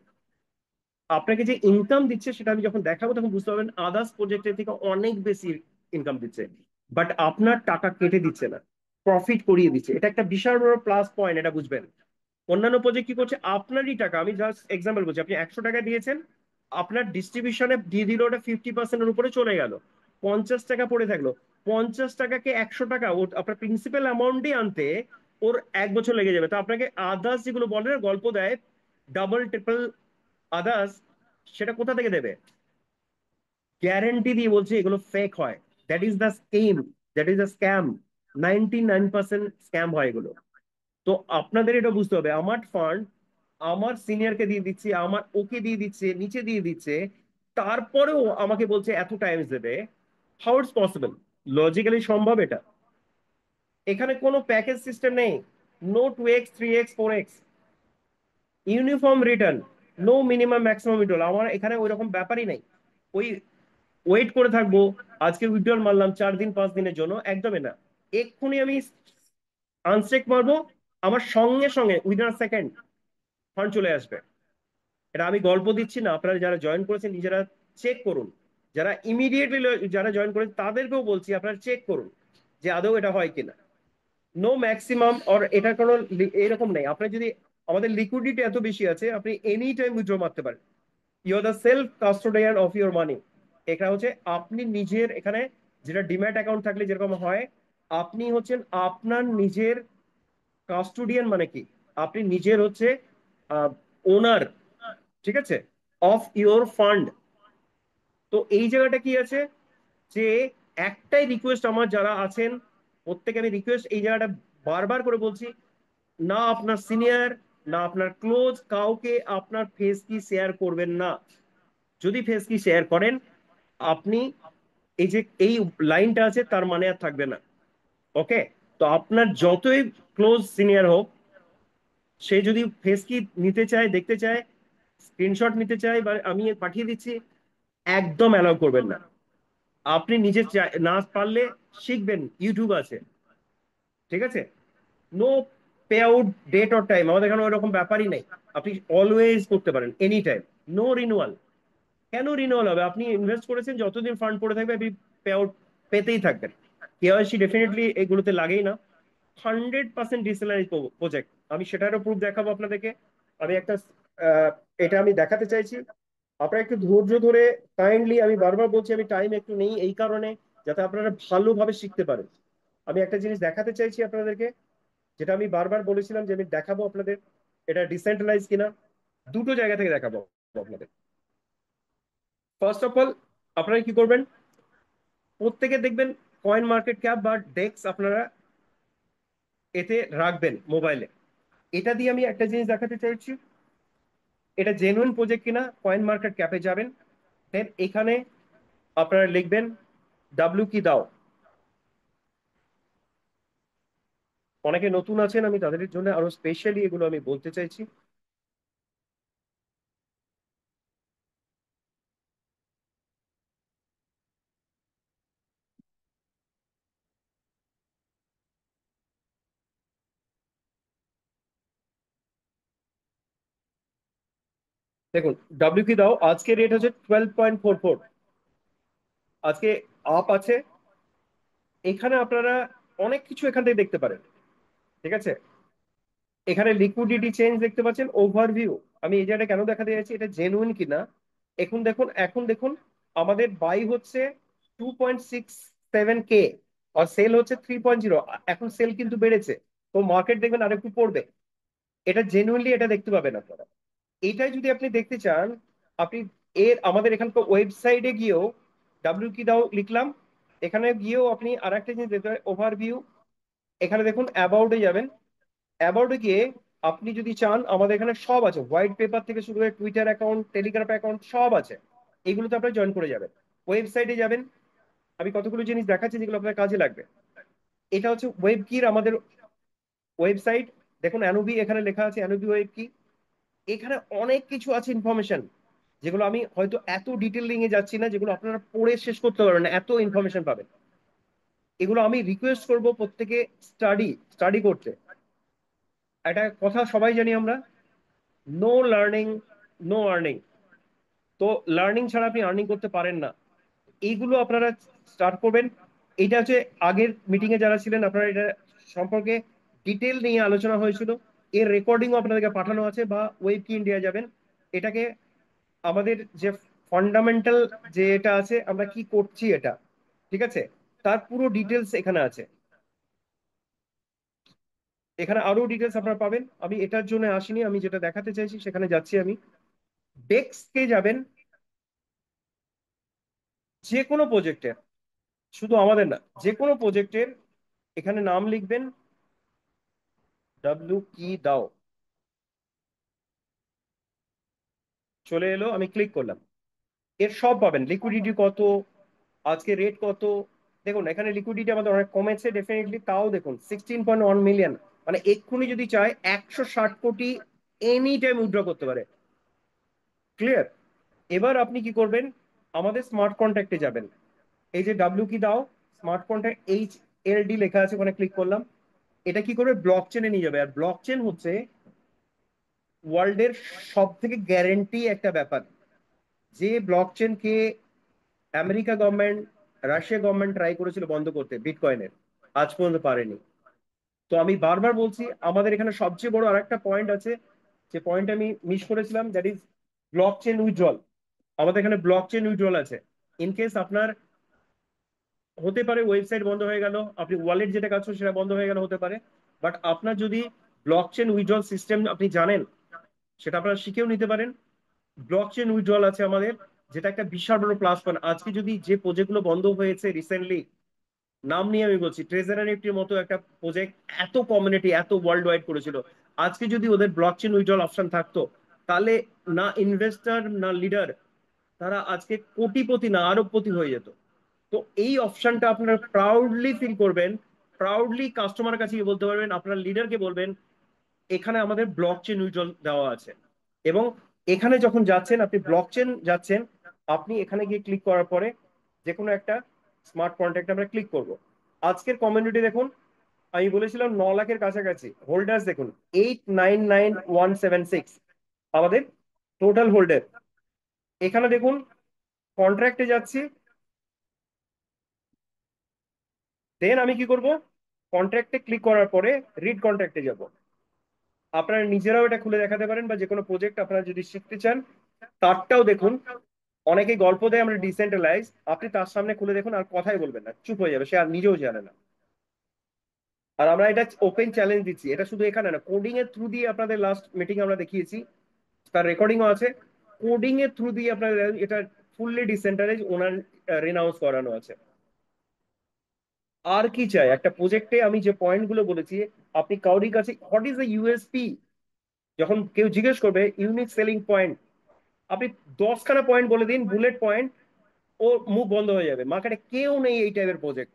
[SPEAKER 2] আপনাকে যে ইনকাম দিচ্ছে সেটা আমি যখন দেখাবো তখন বুঝতে পারবেন আদার্স প্রজেক্টের থেকে অনেক বেশি ইনকাম দিচ্ছে, বাট আপনার টাকা কেটে দিচ্ছে না, প্রফিট করিয়ে দিচ্ছে। এটা একটা বিশাল বড় প্লাস পয়েন্ট, এটা বুঝবেন। অন্যান্য প্রজেক্ট কি করছে, আপনারই টাকা, আমি জাস্ট এক্সাম্পল বলছি, আপনি 100 টাকা দিয়েছেন, আপনার ডিস্ট্রিবিউশনে দিয়ে দিল ওটা 50%-এর উপরে চলে গেল, 50 টাকা পড়ে থাকলো। 50 টাকাকে 100 টাকা ওর আপনার প্রিন্সিপাল অ্যামাউন্টই আনতে ওর 1 বছর লেগে যাবে। তো আপনাকে আদার্স যেগুলো বলে না, গল্প দেয় ডাবল ট্রিপল আদার্স, সেটা কোথা থেকে দেবে? গ্যারেন্টি দিয়ে বলছি এগুলো ফেক হয়। That is the scheme, that is the scam. 99% scam হয় এগুলো। তো আপনাদের এটা বুঝতে হবে, আমার ফান্ড আমার সিনিয়রকে দিয়ে দিচ্ছি, আমার ওকে দিয়ে দিচ্ছে, নিচে দিয়ে দিচ্ছে, তারপরেও আমাকে বলছে এত টাইমস দেবে। How it's possible? লজিক্যালি সম্ভব এটা? এখানে কোনো প্যাকেজ সিস্টেম নেই। No 2x 3x 4x, uniform return, no minimum maximum withdrawal. আমার এখানে ওই রকম ব্যাপারই নাই। ওই ওয়েট করে থাকবো, আজকে উইথড্রল মারলাম 4 দিন 5 দিনের জন্য, একদমই না। এক্ষুনি আমি আনস্টেক মারবো, আমার সঙ্গে সঙ্গে উইদিন সেকেন্ড ফান্ড চলে আসবে। এটা আমি গল্প দিচ্ছি না, আপনারা যারা জয়েন করেছেন নিজেরা চেক করুন। যারা ইমিডিয়েটলি যারা জয়েন করেছেন তাদেরকেও বলছি আপনারা চেক করুন যে আদৌ এটা হয় কিনা। নো ম্যাক্সিমাম অর এটা কোনো এরকম নেই। আপনার যদি, আমাদের লিকুইডিটি এত বেশি আছে, আপনি এনি টাইম উইথড্র মারতে পারেন। You are the self custodian of your money. এটা হচ্ছে আপনি নিজের, এখানে যেটা ডিম্যাট অ্যাকাউন্ট থাকলে যেরকম হয়, আপনি হচ্ছেন আপনার নিজের কাস্টোডিয়ান। মানে কি, আপনি নিজের হচ্ছে ওনার, ঠিক আছে, অফ ইওর ফান্ড। তো এই জায়গাটা কি আছে, যে একটাই রিকোয়েস্ট আমার যারা আছেন প্রত্যেকে, আমি রিকোয়েস্ট এই জায়গাটা বারবার করে বলছি, না আপনার সিনিয়র, না আপনার ক্লোজ কাউকে আপনার ফেস কি শেয়ার করবেন না। যদি ফেস কি শেয়ার করেন, আপনি এই যে এই লাইনটা আছে তার মানে আর থাকবে না। ওকে, তো আপনার যতই ক্লোজ সিনিয়র হোক, সে যদি ফেস কি নিতে চায়, দেখতে চায়, স্ক্রিনশট নিতে চায় বা আমি পাঠিয়ে দিচ্ছি, একদম অ্যালাউ করবেন না। আপনি নিজে না পারলে শিখবেন, ইউটিউব আছে, ঠিক আছে। No pay out date or time, আমাদের এখানে ওইরকম ব্যাপারই নেই। আপনি অলওয়েজ করতে পারেন, এনি টাইম। No renewal. কেন রিনিউয়াল হবে? আপনি ইনভেস্ট করেছেন, যতদিন ফান্ড পড়ে থাকবে আপনি পে আউট পেতেই থাকবেন। কেওয়াইসি ডেফিনেটলি এগুলোতে লাগেই না। 100% ডিসেলারি প্রজেক্ট, আমি সেটারও প্রুফ দেখাবো আপনাদেরকে। আমি একটা এটা আমি দেখাতে চাইছি, আপনারা একটু ধৈর্য ধরে, কাইন্ডলি, আমি বারবার বলছি আমি টাইম একটু নেই এই কারণে যাতে আপনারা ভালোভাবে শিখতে পারেন। আমি একটা জিনিস দেখাতে চাইছি আপনাদেরকে, যেটা আমি বারবার বলেছিলাম যে আমি দেখাবো আপনাদের এটা ডিসেন্ট্রালাইজ কিনা। দুটো জায়গা থেকে দেখাবো আপনাদের। ফার্স্ট অফ অল আপনারা কি করবেন, প্রত্যেকে দেখবেন কয়েন মার্কেট ক্যাপ বা ডেক্স আপনারা এতে রাখবেন মোবাইলে। এটা দিয়ে আমি একটা জিনিস দেখাতে চাইছি, এটা জেনুইন প্রজেক্ট কিনা। কয়েন মার্কেট ক্যাপে যাবেন, দেন এখানে আপনারা লিখবেন ডাব্লিউ কি দাও। অনেকে নতুন আছেন, আমি তাদের জন্য আরো স্পেশালি এগুলো আমি বলতে চাইছি। দেখুন ডাব্লিউ কি দাও আজকে রেট হচ্ছে 12.44, আজকে আপ আছে। এখানে আপনারা অনেক কিছু এখান থেকে দেখতে পারেন, ঠিক আছে। এখানে লিকুইডিটি চেঞ্জ দেখতে পাচ্ছেন, ওভারভিউ। আমি এই জায়গাটা কেন দেখাতে যাচ্ছি এটা জেনুইন কিনা। এখন দেখুন আমাদের বাই হচ্ছে 2.67K আর সেল হচ্ছে 3.0। এখন সেল কিন্তু বেড়েছে, তো মার্কেট দেখবেন আরেকটু পড়বে। এটা জেনুইনলি এটা দেখতে পাবেন আপনারা। এইটাই যদি আপনি দেখতে চান, আপনি আমাদের এখানকার ওয়েবসাইটে গিয়েও ডাব্লিউ কি দাও লিখলাম, এখানে গিয়েও আপনি আর একটা জিনিস দেখতে পারেন, ওভারভিউ। এখানে দেখুন অ্যাবাউটে যাবেন, অ্যাবাউটে গিয়ে আপনি যদি চান আমাদের এখানে সব আছে, হোয়াইট পেপার থেকে শুরু করে টুইটার অ্যাকাউন্ট, টেলিগ্রাম অ্যাকাউন্ট সব আছে। এগুলোতে আপনারা জয়েন করে যাবেন। ওয়েবসাইটে যাবেন, আমি কতগুলো জিনিস দেখাচ্ছি যেগুলো আপনার কাজে লাগবে। এটা হচ্ছে ওয়েব কির আমাদের ওয়েবসাইট। দেখুন অ্যানুবি এখানে লেখা আছে, অ্যানুবি ওয়েব কি। এখানে অনেক কিছু আছে ইনফরমেশন, যেগুলো আমি হয়তো এত ডিটেলিং এ যাচ্ছি না, যেগুলো আপনারা পড়ে শেষ করতে পারবেন না, এত ইনফরমেশন পাবেন। এগুলো আমি রিকোয়েস্ট করব প্রত্যেকে স্টাডি স্টাডি করতে। একটা কথা সবাই জানি আমরা, নো লার্নিং নো আর্নিং। তো লার্নিং ছাড়া আপনি আর্নিং করতে পারেন না। এইগুলো আপনারা স্টার্ট করবেন। এটা হচ্ছে আগের মিটিং এ যারা ছিলেন আপনারা এটা সম্পর্কে ডিটেল নিয়ে আলোচনা হয়েছিল। এর রেকর্ডিংও আপনাদেরকে পাঠানো আছে, বা ওয়েব কি ইন্ডিয়া যাবেন, এটাকে আমাদের যে ফান্ডামেন্টাল যে এটা আছে আমরা কি করছি এটা, ঠিক আছে, তার পুরো ডিটেলস এখানে আছে। এখানে আরো ডিটেলস আপনারা পাবেন। আমি এটার জন্য আসিনি, আমি যেটা দেখাতে চাইছি সেখানে যাচ্ছি আমি। ডেস্কে যাবেন, যে কোনো প্রজেক্টের, শুধু আমাদের না, যে কোনো প্রজেক্টের এখানে নাম লিখবেন ডাব্লিউ কি দাও। চলে এলো, আমি ক্লিক করলাম। এর সব পাবেন, লিকুইডিটি কত, আজকে রেট কত। দেখুন এখানে লিকুইডিটি আমাদের অনেক কমেছে ডেফিনেটলি, তাও দেখুন 16.1 মিলিয়ন। মানে এক্ষুনি যদি চায় 160 কোটি এনি টাইম উইথড্র করতে পারে। ক্লিয়ার। এবার আপনি কি করবেন, আমাদের স্মার্ট কন্ট্যাক্টে যাবেন। এই যে ডাব্লিউ কি দাও স্মার্ট কন্ট্যাক্ট HLD লেখা আছে, ওখানে ক্লিক করলাম। এটা কি করবে, ব্লক চেনে নিয়ে যাবে। আর ব্লক চেন হচ্ছে ওয়ার্ল্ডের সব থেকে গ্যারেন্টি একটা ব্যাপার। যে ব্লক চেনকে America government, Russia government try করেছিল বন্ধ করতে বিটকয়েনের, আজ পর্যন্ত পারেনি। তো আমি বারবার বলছি, আমাদের এখানে সবচেয়ে বড় আরেকটা পয়েন্ট আছে, যে পয়েন্ট আমি মিস করেছিলাম, that is block chain withdrawal. আমাদের এখানে ব্লক চেন উইথড্রল আছে। ইন কেস আপনার হতে পারে ওয়েবসাইট বন্ধ হয়ে গেল, আপনি ওয়ালেট যেটা কাজ করছেন সেটা বন্ধ হয়ে গেল, হতে পারে। বাট আপনার যদি ব্লক চেন উইথড্রল সিস্টেম আপনি জানেন, সেটা আপনারা শিখেও নিতে পারেন। ব্লক চেন উইথড্রল আছে আমাদের, যেটা একটা বিশাল বড় প্লাস পয়েন্ট। আজকে যদি যে প্রজেক্টগুলো বন্ধ হয়েছে রিসেন্টলি, নাম নিয়ে আমি বলছি, ট্রেজার নিফটির মতো একটা প্রজেক্ট, এত কমিউনিটি এত ওয়ার্ল্ড ওয়াইড করেছিল, আজকে যদি ওদের ব্লক চেন উইথড্রল অপশন থাকতো, তাহলে না ইনভেস্টর না লিডার, তারা আজকে কোটিপতি না আরবপতি হয়ে যেত। তো এই অপশনটা আপনারা প্রাউডলি ফিল করবেন, প্রাউডলি কাস্টমারের কাছে গিয়ে বলতে পারবেন, আপনার লিডারকে বলবেন এখানে আমাদের ব্লক চেন উইথড্রল দেওয়া আছে। এবং এখানে যখন যাচ্ছেন, আপনি ব্লক চেন যাচ্ছেন, আপনি এখানে গিয়ে ক্লিক করার পরে যে কোনো একটা স্মার্ট কন্ট্রাক্ট আমরা ক্লিক করব। আজকের কমিউনিটি দেখুন, আমি বলেছিলাম 9 লাখের কাছাকাছি হোল্ডার্স, দেখুন 899176 আমাদের টোটাল হোল্ডার। এখানে দেখুন কন্ট্রাক্টে যাচ্ছি, দেন আমি কি করব, কন্ট্রাক্টে ক্লিক করার পরে রিড কন্ট্রাক্টে যাব। আপনারা নিজেরাও এটা খুলে দেখাতে পারেন, বা যে কোনো প্রজেক্ট আপনারা যদি শিখতে চান তারটাও দেখুন। অনেকে গল্প দেয় আমরা ডিসেন্ট্রালাইজ, আপনি তার সামনে খুলে দেখুন আর কথাই বলবেন না, চুপ হয়ে যাবে, সে আর নিজেও জানে না। আর আমরা এটা ওপেন চ্যালেঞ্জ দিচ্ছি, এটা শুধু এখানে না, কোডিং এর থ্রু দিয়ে আপনাদের লাস্ট মিটিং আমরা দেখিয়েছি, তার রেকর্ডিংও আছে। কোডিং এর থ্রু দিয়ে আপনার এটা ফুললি ডিসেন্ট্রালাইজ ওনার রিনাউন্স করানো আছে। আর কি চাই একটা প্রজেক্টে? আমি যে পয়েন্ট গুলো বলেছি, আপনি কাউরির কাছে হোয়াট ইজ দ্য ইউএসপি, যখন কেউ জিজ্ঞেস করবে ইউনিক সেলিং পয়েন্ট, আপনি 10খানা পয়েন্ট বলে দিন, বুলেট পয়েন্ট, ও মুখ বন্ধ হয়ে যাবে। মার্কেটে কেউ নেই এই টাইপের প্রজেক্ট।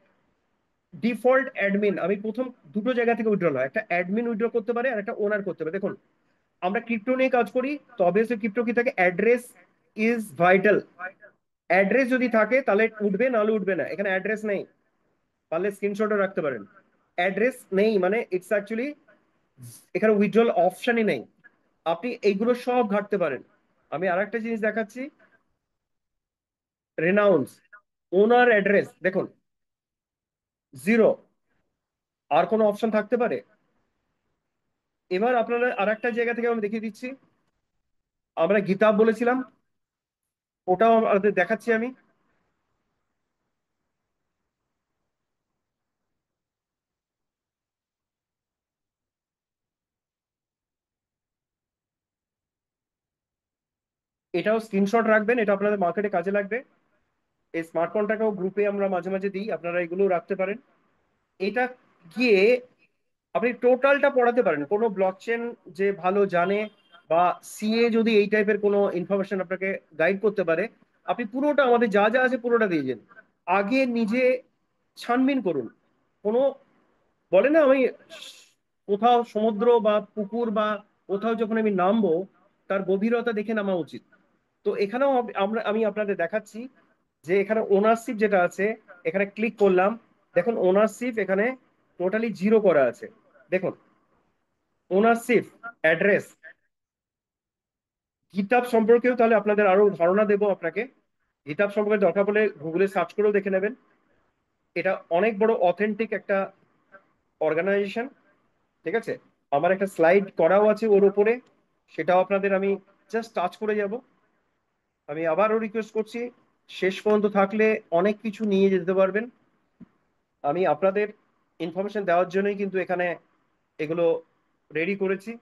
[SPEAKER 2] ডিফল্ট অ্যাডমিন, আমি প্রথম দুটো জায়গা থেকে উইথড্রল হয়, একটা অ্যাডমিন উইথড্র করতে পারে আর একটা ওনার করতে পারে। দেখুন আমরা ক্রিপ্টো নিয়ে কাজ করি, তো অবভিয়াসলি ক্রিপ্টো কি থাকে, অ্যাড্রেস ইজ ভাইটাল। অ্যাড্রেস যদি থাকে তাহলে উঠবে, নাহলে উঠবে না। এখানে অ্যাড্রেস নেই, পারলে স্ক্রিনশটও রাখতে পারেন। অ্যাড্রেস নেই মানে ইটস অ্যাকচুয়ালি এখানে উইথড্রল অপশনই নেই। আপনি এইগুলো সব ঘাটতে পারেন। আমি আর একটা জিনিস দেখাচ্ছি, রেনাউন্স ওনার অ্যাড্রেস দেখুন জিরো, আর কোনো অপশন থাকতে পারে? এবার আপনারা আর একটা জায়গা থেকে আমি দেখিয়ে দিচ্ছি, আমরা গিতাব বলেছিলাম, ওটাও আপনাদের দেখাচ্ছি আমি। এটাও স্ক্রিনশট রাখবেন, এটা আপনাদের মার্কেটে কাজে লাগবে। এই স্মার্ট কন্ট্রাক্ট গ্রুপে আমরা মাঝে মাঝে দিই, আপনারা এগুলো রাখতে পারেন। এটা গিয়ে আপনি টোটালটা পড়াতে পারেন। কোনো ব্লকচেন যে ভালো জানে বা সিএ যদি এই টাইপের কোনো ইনফরমেশন আপনাকে গাইড করতে পারে, আপনি পুরোটা আমাদের যা যা আছে পুরোটা দিয়ে যান। আগে নিজে ছানবিন করুন। কোনো বলে না, আমি কোথাও সমুদ্র বা পুকুর বা কোথাও যখন আমি নামবো, তার গভীরতা দেখে নামা উচিত। তো এখানেও আমি আপনাদের দেখাচ্ছি যে এখানে ওনারশিপ যেটা আছে, এখানে ক্লিক করলাম, দেখুন ওনারশিপ এখানে টোটালি জিরো করা আছে। দেখুন ওনারশিপ, অ্যাড্রেস। গিটহাব সম্পর্কেও তাহলে আপনাদের আরো ধারণা দেবো আপনাকে। গিটহাব সম্পর্কে দরকার পড়লে গুগলে সার্চ করেও দেখে নেবেন। এটা অনেক বড় অথেন্টিক একটা অর্গানাইজেশন, ঠিক আছে। আমার একটা স্লাইড করাও আছে ওর উপরে, সেটাও আপনাদের আমি জাস্ট টাচ করে যাব। আমি আবারও রিকোয়েস্ট করছি, শেষ পর্যন্ত থাকলে অনেক কিছু নিয়ে যেতে পারবেন। আমি আপনাদের ইনফরমেশন দেওয়ার জন্যই কিন্তু এখানে এগুলো রেডি করেছি।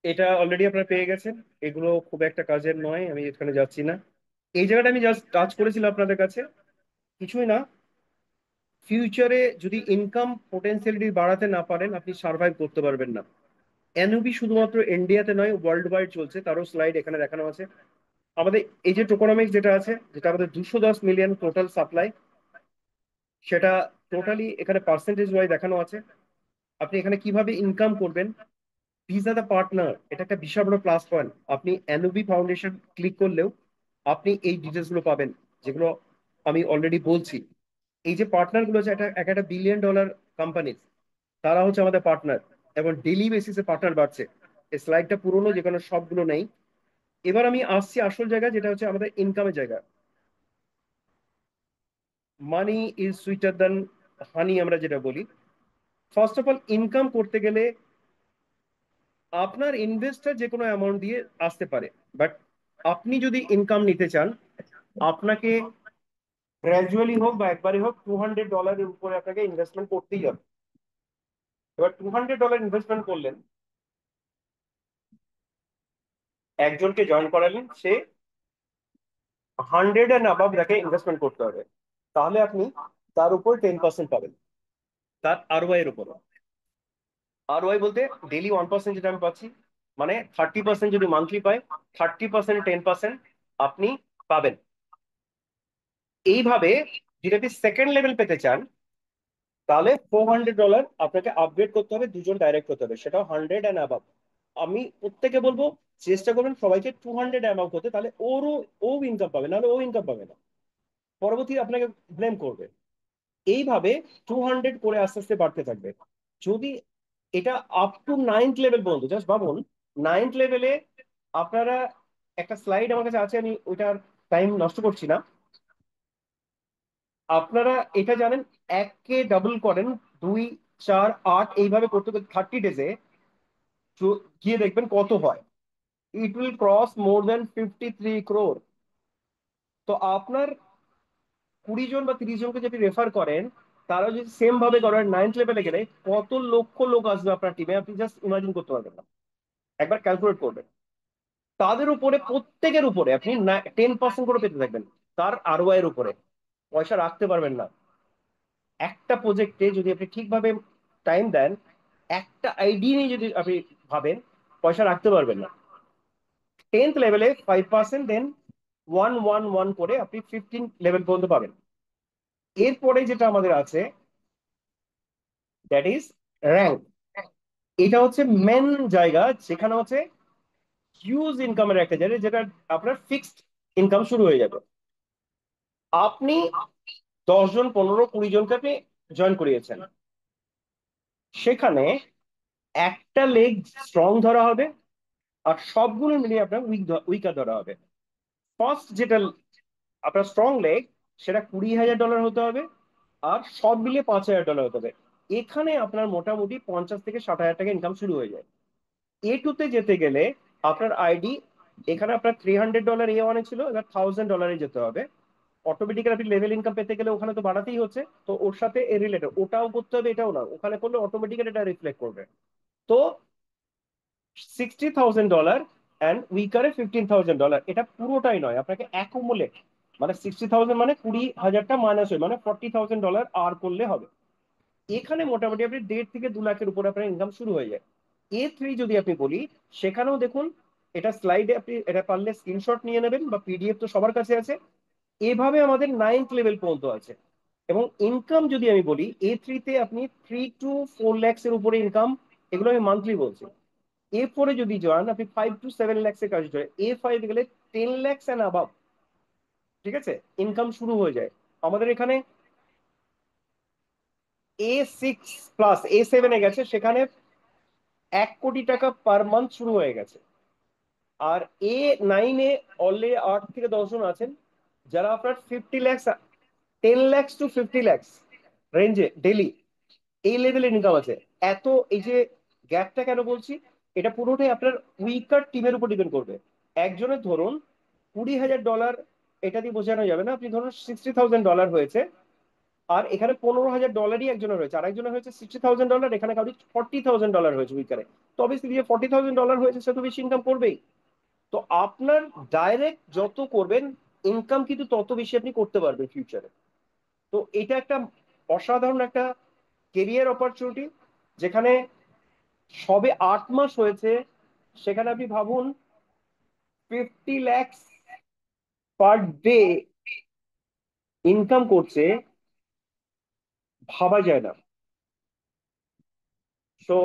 [SPEAKER 2] এটা অলরেডি আপনারা পেয়ে গেছেন, এগুলো খুব একটা কাজের নয়, আমি এখানে যাচ্ছি না। এই জায়গাটা আমি জাস্ট টাচ করেছিলাম আপনাদের কাছে, কিছুই না। ফিউচারে যদি ইনকাম পোটেনশিয়ালিটি বাড়াতে না পারেন, আপনি সার্ভাইভ করতে পারবেন না। এনওবি শুধুমাত্র ইন্ডিয়াতে নয়, ওয়ার্ল্ড ওয়াইড চলছে, তারও স্লাইড এখানে দেখানো আছে। আমাদের এই যে টোকোনমিক্স যেটা আছে, যেটা আমাদের 210 মিলিয়ন টোটাল সাপ্লাই, সেটা টোটালি এখানে পার্সেন্টেজ ওয়াইজ দেখানো আছে। আপনি এখানে কিভাবে ইনকাম করবেন, দিস আর দ্য পার্টনার, এটা একটা বিশাল বড় প্লাস পয়েন্ট। আপনি এনওবি ফাউন্ডেশন ক্লিক করলেও আপনি এই ডিটেলস গুলো পাবেন, যেগুলো আমি অলরেডি বলছি। এই যে পার্টনার গুলো আছে, এটা এক একটা $1 বিলিয়ন কোম্পানি, তারা হচ্ছে আমাদের পার্টনার, এবং ডেইলি বেসিসে পার্টনার বাড়ছে। এই স্লাইডটা পুরোনো, যেখানে সবগুলো নেই। এবার আমি আসছি আসল জায়গা, যেটা হচ্ছে আমাদের ইনকামের জায়গা। মানি ইজ সুইটার দ্যান হানি, আমরা যেটা বলি। ফার্স্ট অফ অল, ইনকাম করতে গেলে আপনার ইনভেস্টার যে কোনো অ্যামাউন্ট দিয়ে আসতে পারে, বাট আপনি যদি ইনকাম নিতে চান, আপনাকে গ্র্যাজুয়ালি হোক বা একবারই হোক $200 উপরে আপনাকে ইনভেস্টমেন্ট করতেই হবে। এবার $200 ইনভেস্টমেন্ট করলেন, একজনকে জয়েন করালেন, সে 100 অ্যান্ড অ্যাবাভ তাকে ইনভেস্টমেন্ট করতে হবে, তাহলে আপনি তার উপর 10% পাবেন, তার আরওআই এর উপর। আরওআই বলতে ডেইলি 1% যেটা আমি পাচ্ছি, মানে 30% যদি মান্থলি পাই, 30% 10% আপনি পাবেন। এইভাবে যদি আপনি সেকেন্ড লেভেল পেতে চান, তাহলে $400 আপনাকে আপগ্রেড করতে হবে, দুজন ডাইরেক্ট করতে হবে, সেটাও 100 অ্যান্ড অ্যাবাভ। আমি প্রত্যেকে বলবো চেষ্টা করবেন সবাইকে 200 অ্যামাউন্ট করতে, তাহলে ও ইনকাম পাবে, নাহলে ও ইনকাম পাবে না, পরবর্তী আপনাকে ব্লেম করবে। এইভাবে 200 করে আস্তে আস্তে বাড়তে থাকবে। যদি এটা আপ টু 9th লেভেল পর্যন্ত, জাস্ট ভাবুন 9th লেভেলে আপনারা, একটা স্লাইড আমার কাছে আছে, আমি ওইটার টাইম নষ্ট করছি না। আপনারা এটা জানেন, 1 কে ডাবল করেন 2, 4, 8 এইভাবে করতে করতে 30 ডেজে গিয়ে দেখবেন কত হয়। It will cross more than 53 crore। তো আপনার 20 জন বা 30 জনকে যদি রেফার করেন, তারা যদি সেম ভাবে করেন 9th লেভেলে গেলে কত লক্ষ লোক আসবে আপনার টিমে, আপনি জাস্ট ইমাজিন করতে পারবেন না। একবার ক্যালকুলেট করবেন, তাদের উপরে প্রত্যেকের উপরে আপনি 10% করে পেতে থাকবেন, তার আরওআই এর উপরে পয়সা রাখতে পারবেন না। একটা প্রজেক্টে যদি আপনি ঠিকভাবে টাইম দেন, একটা আইডি নিয়ে যদি আপনি ভাবেন, পয়সা রাখতে পারবেন না। 10th লেভেলে 5%, দেন 1 1 1 করে আপনি 15 লেভেল পর্যন্ত পাবেন। এরপরে যেটা আমাদের আছে, দ্যাট ইজ র্যাঙ্ক। এটা হচ্ছে মেন জায়গা, যেখানে হচ্ছে হিউজ ইনকামের একটা জায়গা, যেটা আপনার ফিক্সড ইনকাম শুরু হয়ে যাবে। আপনি 10 জন, 15, 20 জনকে আপনি জয়েন করিয়েছেন, সেখানে একটা লেগ স্ট্রং ধরা হবে, আর সবগুলো মিলিয়ে আপনার উইকার ধরা হবে। ফার্স্ট যেটা আপনার স্ট্রং লেগ, সেটা $20,000 হতে হবে, আর সব মিলিয়ে $5,000 হতে হবে। এখানে আপনার মোটামুটি 50 থেকে 60 হাজার টাকা ইনকাম শুরু হয়ে যায়। A2 তে যেতে গেলে আপনার আইডি, এখানে আপনার $300 A1 ছিল, এবার $1,000 যেতে হবে। অটোমেটিক্যালি আপনি লেভেল ইনকাম পেতে গেলে ওখানে তো বাড়াতেই হচ্ছে, তো ওর সাথে এ রিলেটেড ওটাও করতে হবে, এটাও না, ওখানে করলে অটোমেটিক্যালি এটা রিফ্লেক্ট করবে। তো $60,000 অ্যান্ড উইকারে $15,000, এটা পুরোটাই নয়, আপনাকে অ্যাকুমুলেট, মানে 60,000 মানে 20,000টা মাইনাস হয়, মানে $40,000 আর করলে হবে। এখানে মোটামুটি আপনি 1.5 থেকে 2 লাখের উপরে আপনার ইনকাম শুরু হয়ে যায়। A3 যদি আপনি বলি, সেখানেও দেখুন, এটা স্লাইডে আপনি এটা পারলে স্ক্রিনশট নিয়ে নেবেন, বা পিডিএফ তো সবার কাছে আছে। এভাবে আমাদের 9th লেভেল পর্যন্ত আছে। এবং ইনকাম যদি আমি বলি, A3 তে আপনি 3 to 4 lakhs এর উপরে ইনকাম, এগুলো আমি মান্থলি বলছি। A4 যদি যান, আপনি 5 to 7 lakhs এর কাজ হয়। A5 গেলে 10 lakhs অ্যান্ড আবাভ, ঠিক আছে, ইনকাম শুরু হয়ে যায়। আমাদের এখানে A6 প্লাস A7 গেছে, সেখানে 1 কোটি টাকা পার মান্থ শুরু হয়ে গেছে। আর A9 অলরেডি 8 থেকে 10 জন আছেন, যারা আপনার 50 lakhs, 10 lakhs to 50 lakhs রেঞ্জে ডেলি এই লেভেলে ইনকাম আছে। এত এই যে গ্যাপটা কেন বলছি, এটা পুরোটাই আপনার উইকার টিমের উপর ডিপেন্ড করবে। একজনের ধরুন $20,000, এটা দিয়ে বোঝানো যাবে না, আপনি ধরুন $60,000 হয়েছে, আর এখানে $15,000 একজনের হয়েছে, আর একজনের হয়েছে $60,000, এখানে কাউরি $40,000 হয়েছে উইকারে। তো অবভিয়াসলি যে $40,000 হয়েছে, সে তো বেশি ইনকাম করবেই। তো আপনার ডাইরেক্ট যত করবেন ইনকাম, কিন্তু তত বেশি আপনি করতে পারবেন ফিউচারে। তো এটা একটা অসাধারণ একটা কেরিয়ার অপরচুনিটি, যেখানে সবে 8 মাস হয়েছে, সেখানে আপনি ভাবুন 50 lakhs পার ডে ইনকাম করছে, ভাবা যায় না। সো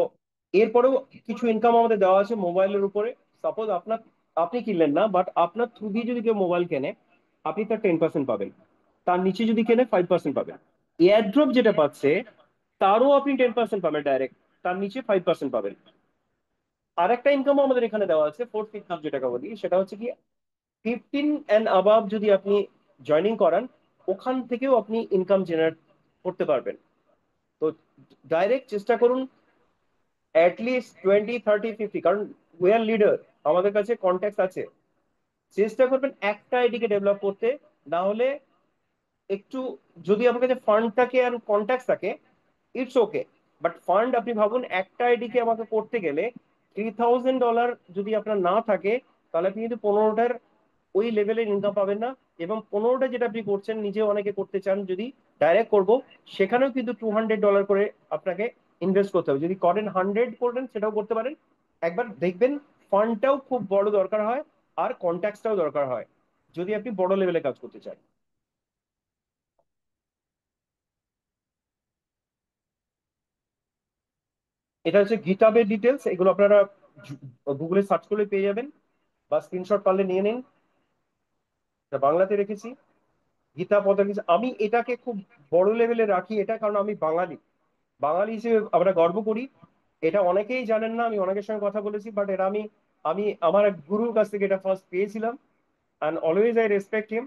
[SPEAKER 2] এরপরেও কিছু ইনকাম আমাদের দেওয়া আছে মোবাইলের উপরে। সাপোজ আপনি কিনলেন না, বাট আপনার থ্রু দিয়ে যদি কেউ মোবাইল কেনে, আপনি তার 10% পাবেন, তার নিচে যদি কেনে 5% পাবেন। এয়ারড্রপ যেটা পাচ্ছে, তারও আপনি 10% পাবেন ডাইরেক্ট, তার নিচে 5% পাবেন। আর একটা ইনকাম আমাদের এখানে দেওয়া আছে, ফোর্থ ইনকাম যেটাকে বলি, সেটা হচ্ছে কি 15 and above যদি আপনি জয়নিং করান, ওখান থেকেও আপনি ইনকাম জেনারেট করতে পারবেন। তো ডাইরেক্ট চেষ্টা করুন অ্যাটলিস্ট 20, 30, 50, কারণ উই আর লিডার, আমাদের কাছে কন্ট্যাক্ট আছে। চেষ্টা করবেন একটা আইডিকে ডেভেলপ করতে, না হলে একটু, যদি আপনার কাছে ফান্ড থাকে আর কন্ট্যাক্ট থাকে, ইটস ওকে। বাট ফান্ড আপনি ভাবুন, একটা আইডিকে আমাকে করতে গেলে $3,000 যদি আপনার না থাকে, তাহলে আপনি কিন্তু 15টার ওই লেভেলের ইনকাম পাবেন না। এবং 15টা যেটা আপনি করছেন, নিজে অনেকে করতে চান, যদি ডাইরেক্ট করব, সেখানেও কিন্তু $200 করে আপনাকে ইনভেস্ট করতে হবে। যদি করেন 100 করবেন, সেটাও করতে পারেন। একবার দেখবেন ফান্ডটাও খুব বড় দরকার হয়, আর কন্ট্যাক্টটাও দরকার হয়, যদি আপনি বড় লেভেলে কাজ করতে চান। এটা হচ্ছে গিটহাবের ডিটেলস, এগুলো আপনারা গুগলে সার্চ করলে পেয়ে যাবেন। বা স্ক্রিনশট পারলে নিয়ে নিন, এটা বাংলাতে রেখেছি। গীতা পদ লিখেছি। আমি এটাকে খুব বড় লেভেলে রাখি, এটা কারণ আমি বাঙালি, বাঙালি হিসেবে আমরা গর্ব করি। এটা অনেকেই জানেন না, আমি অনেকের সঙ্গে কথা বলেছি, বাট এটা আমি আমি আমার এক গুরুর কাছ থেকে এটা ফার্স্ট পেয়েছিলাম, অ্যান্ড অলওয়েজ আই রেসপেক্ট হিম।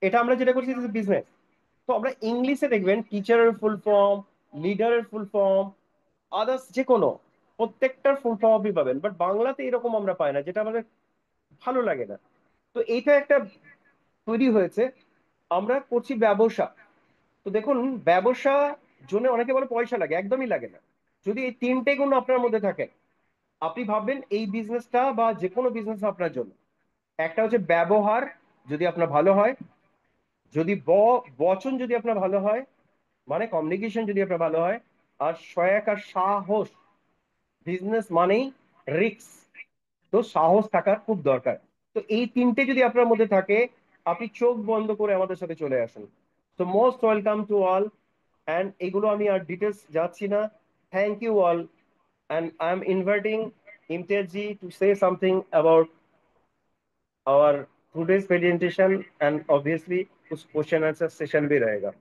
[SPEAKER 2] এটা আমরা যেটা করছি বিজনেস। তো আমরা ইংলিশে দেখবেন টিচারের ফুল ফর্ম, লিডারের ফুল ফর্ম, আদার্স যে কোনো প্রত্যেকটার ফুল ফর্ম আপনি পাবেন, বাট বাংলাতে এরকম আমরা পাই না, যেটা আমাদের ভালো লাগে না। তো এইটা একটা তৈরি হয়েছে। আমরা করছি ব্যবসা। তো দেখুন, ব্যবসা জন্য অনেকে বলে পয়সা লাগে, একদমই লাগে না। যদি এই তিনটে গুণ আপনার মধ্যে থাকে, আপনি ভাববেন এই বিজনেসটা বা যে কোনো বিজনেস আপনার জন্য। একটা হচ্ছে ব্যবহার যদি আপনার ভালো হয়, যদি বচন যদি আপনার ভালো হয়, মানে কমিউনিকেশন যদি আপনার ভালো হয়, আর সহায়ক আর সাহস। বিজনেস মানেই রিস্ক, তো সাহস থাকার খুব দরকার। তো এই তিনটে যদি আপনার মধ্যে থাকে, আপনি চোখ বন্ধ করে আমাদের সাথে চলে আসুন। তো most welcome to all. And এগুলো আমি আর ডিটেলস যাচ্ছি না। Thank you all, and I am inviting Imtiaz ji to say something about our today's presentation, and obviously कुछ क्वेश्चन आंसर सेशन भी रहेगा।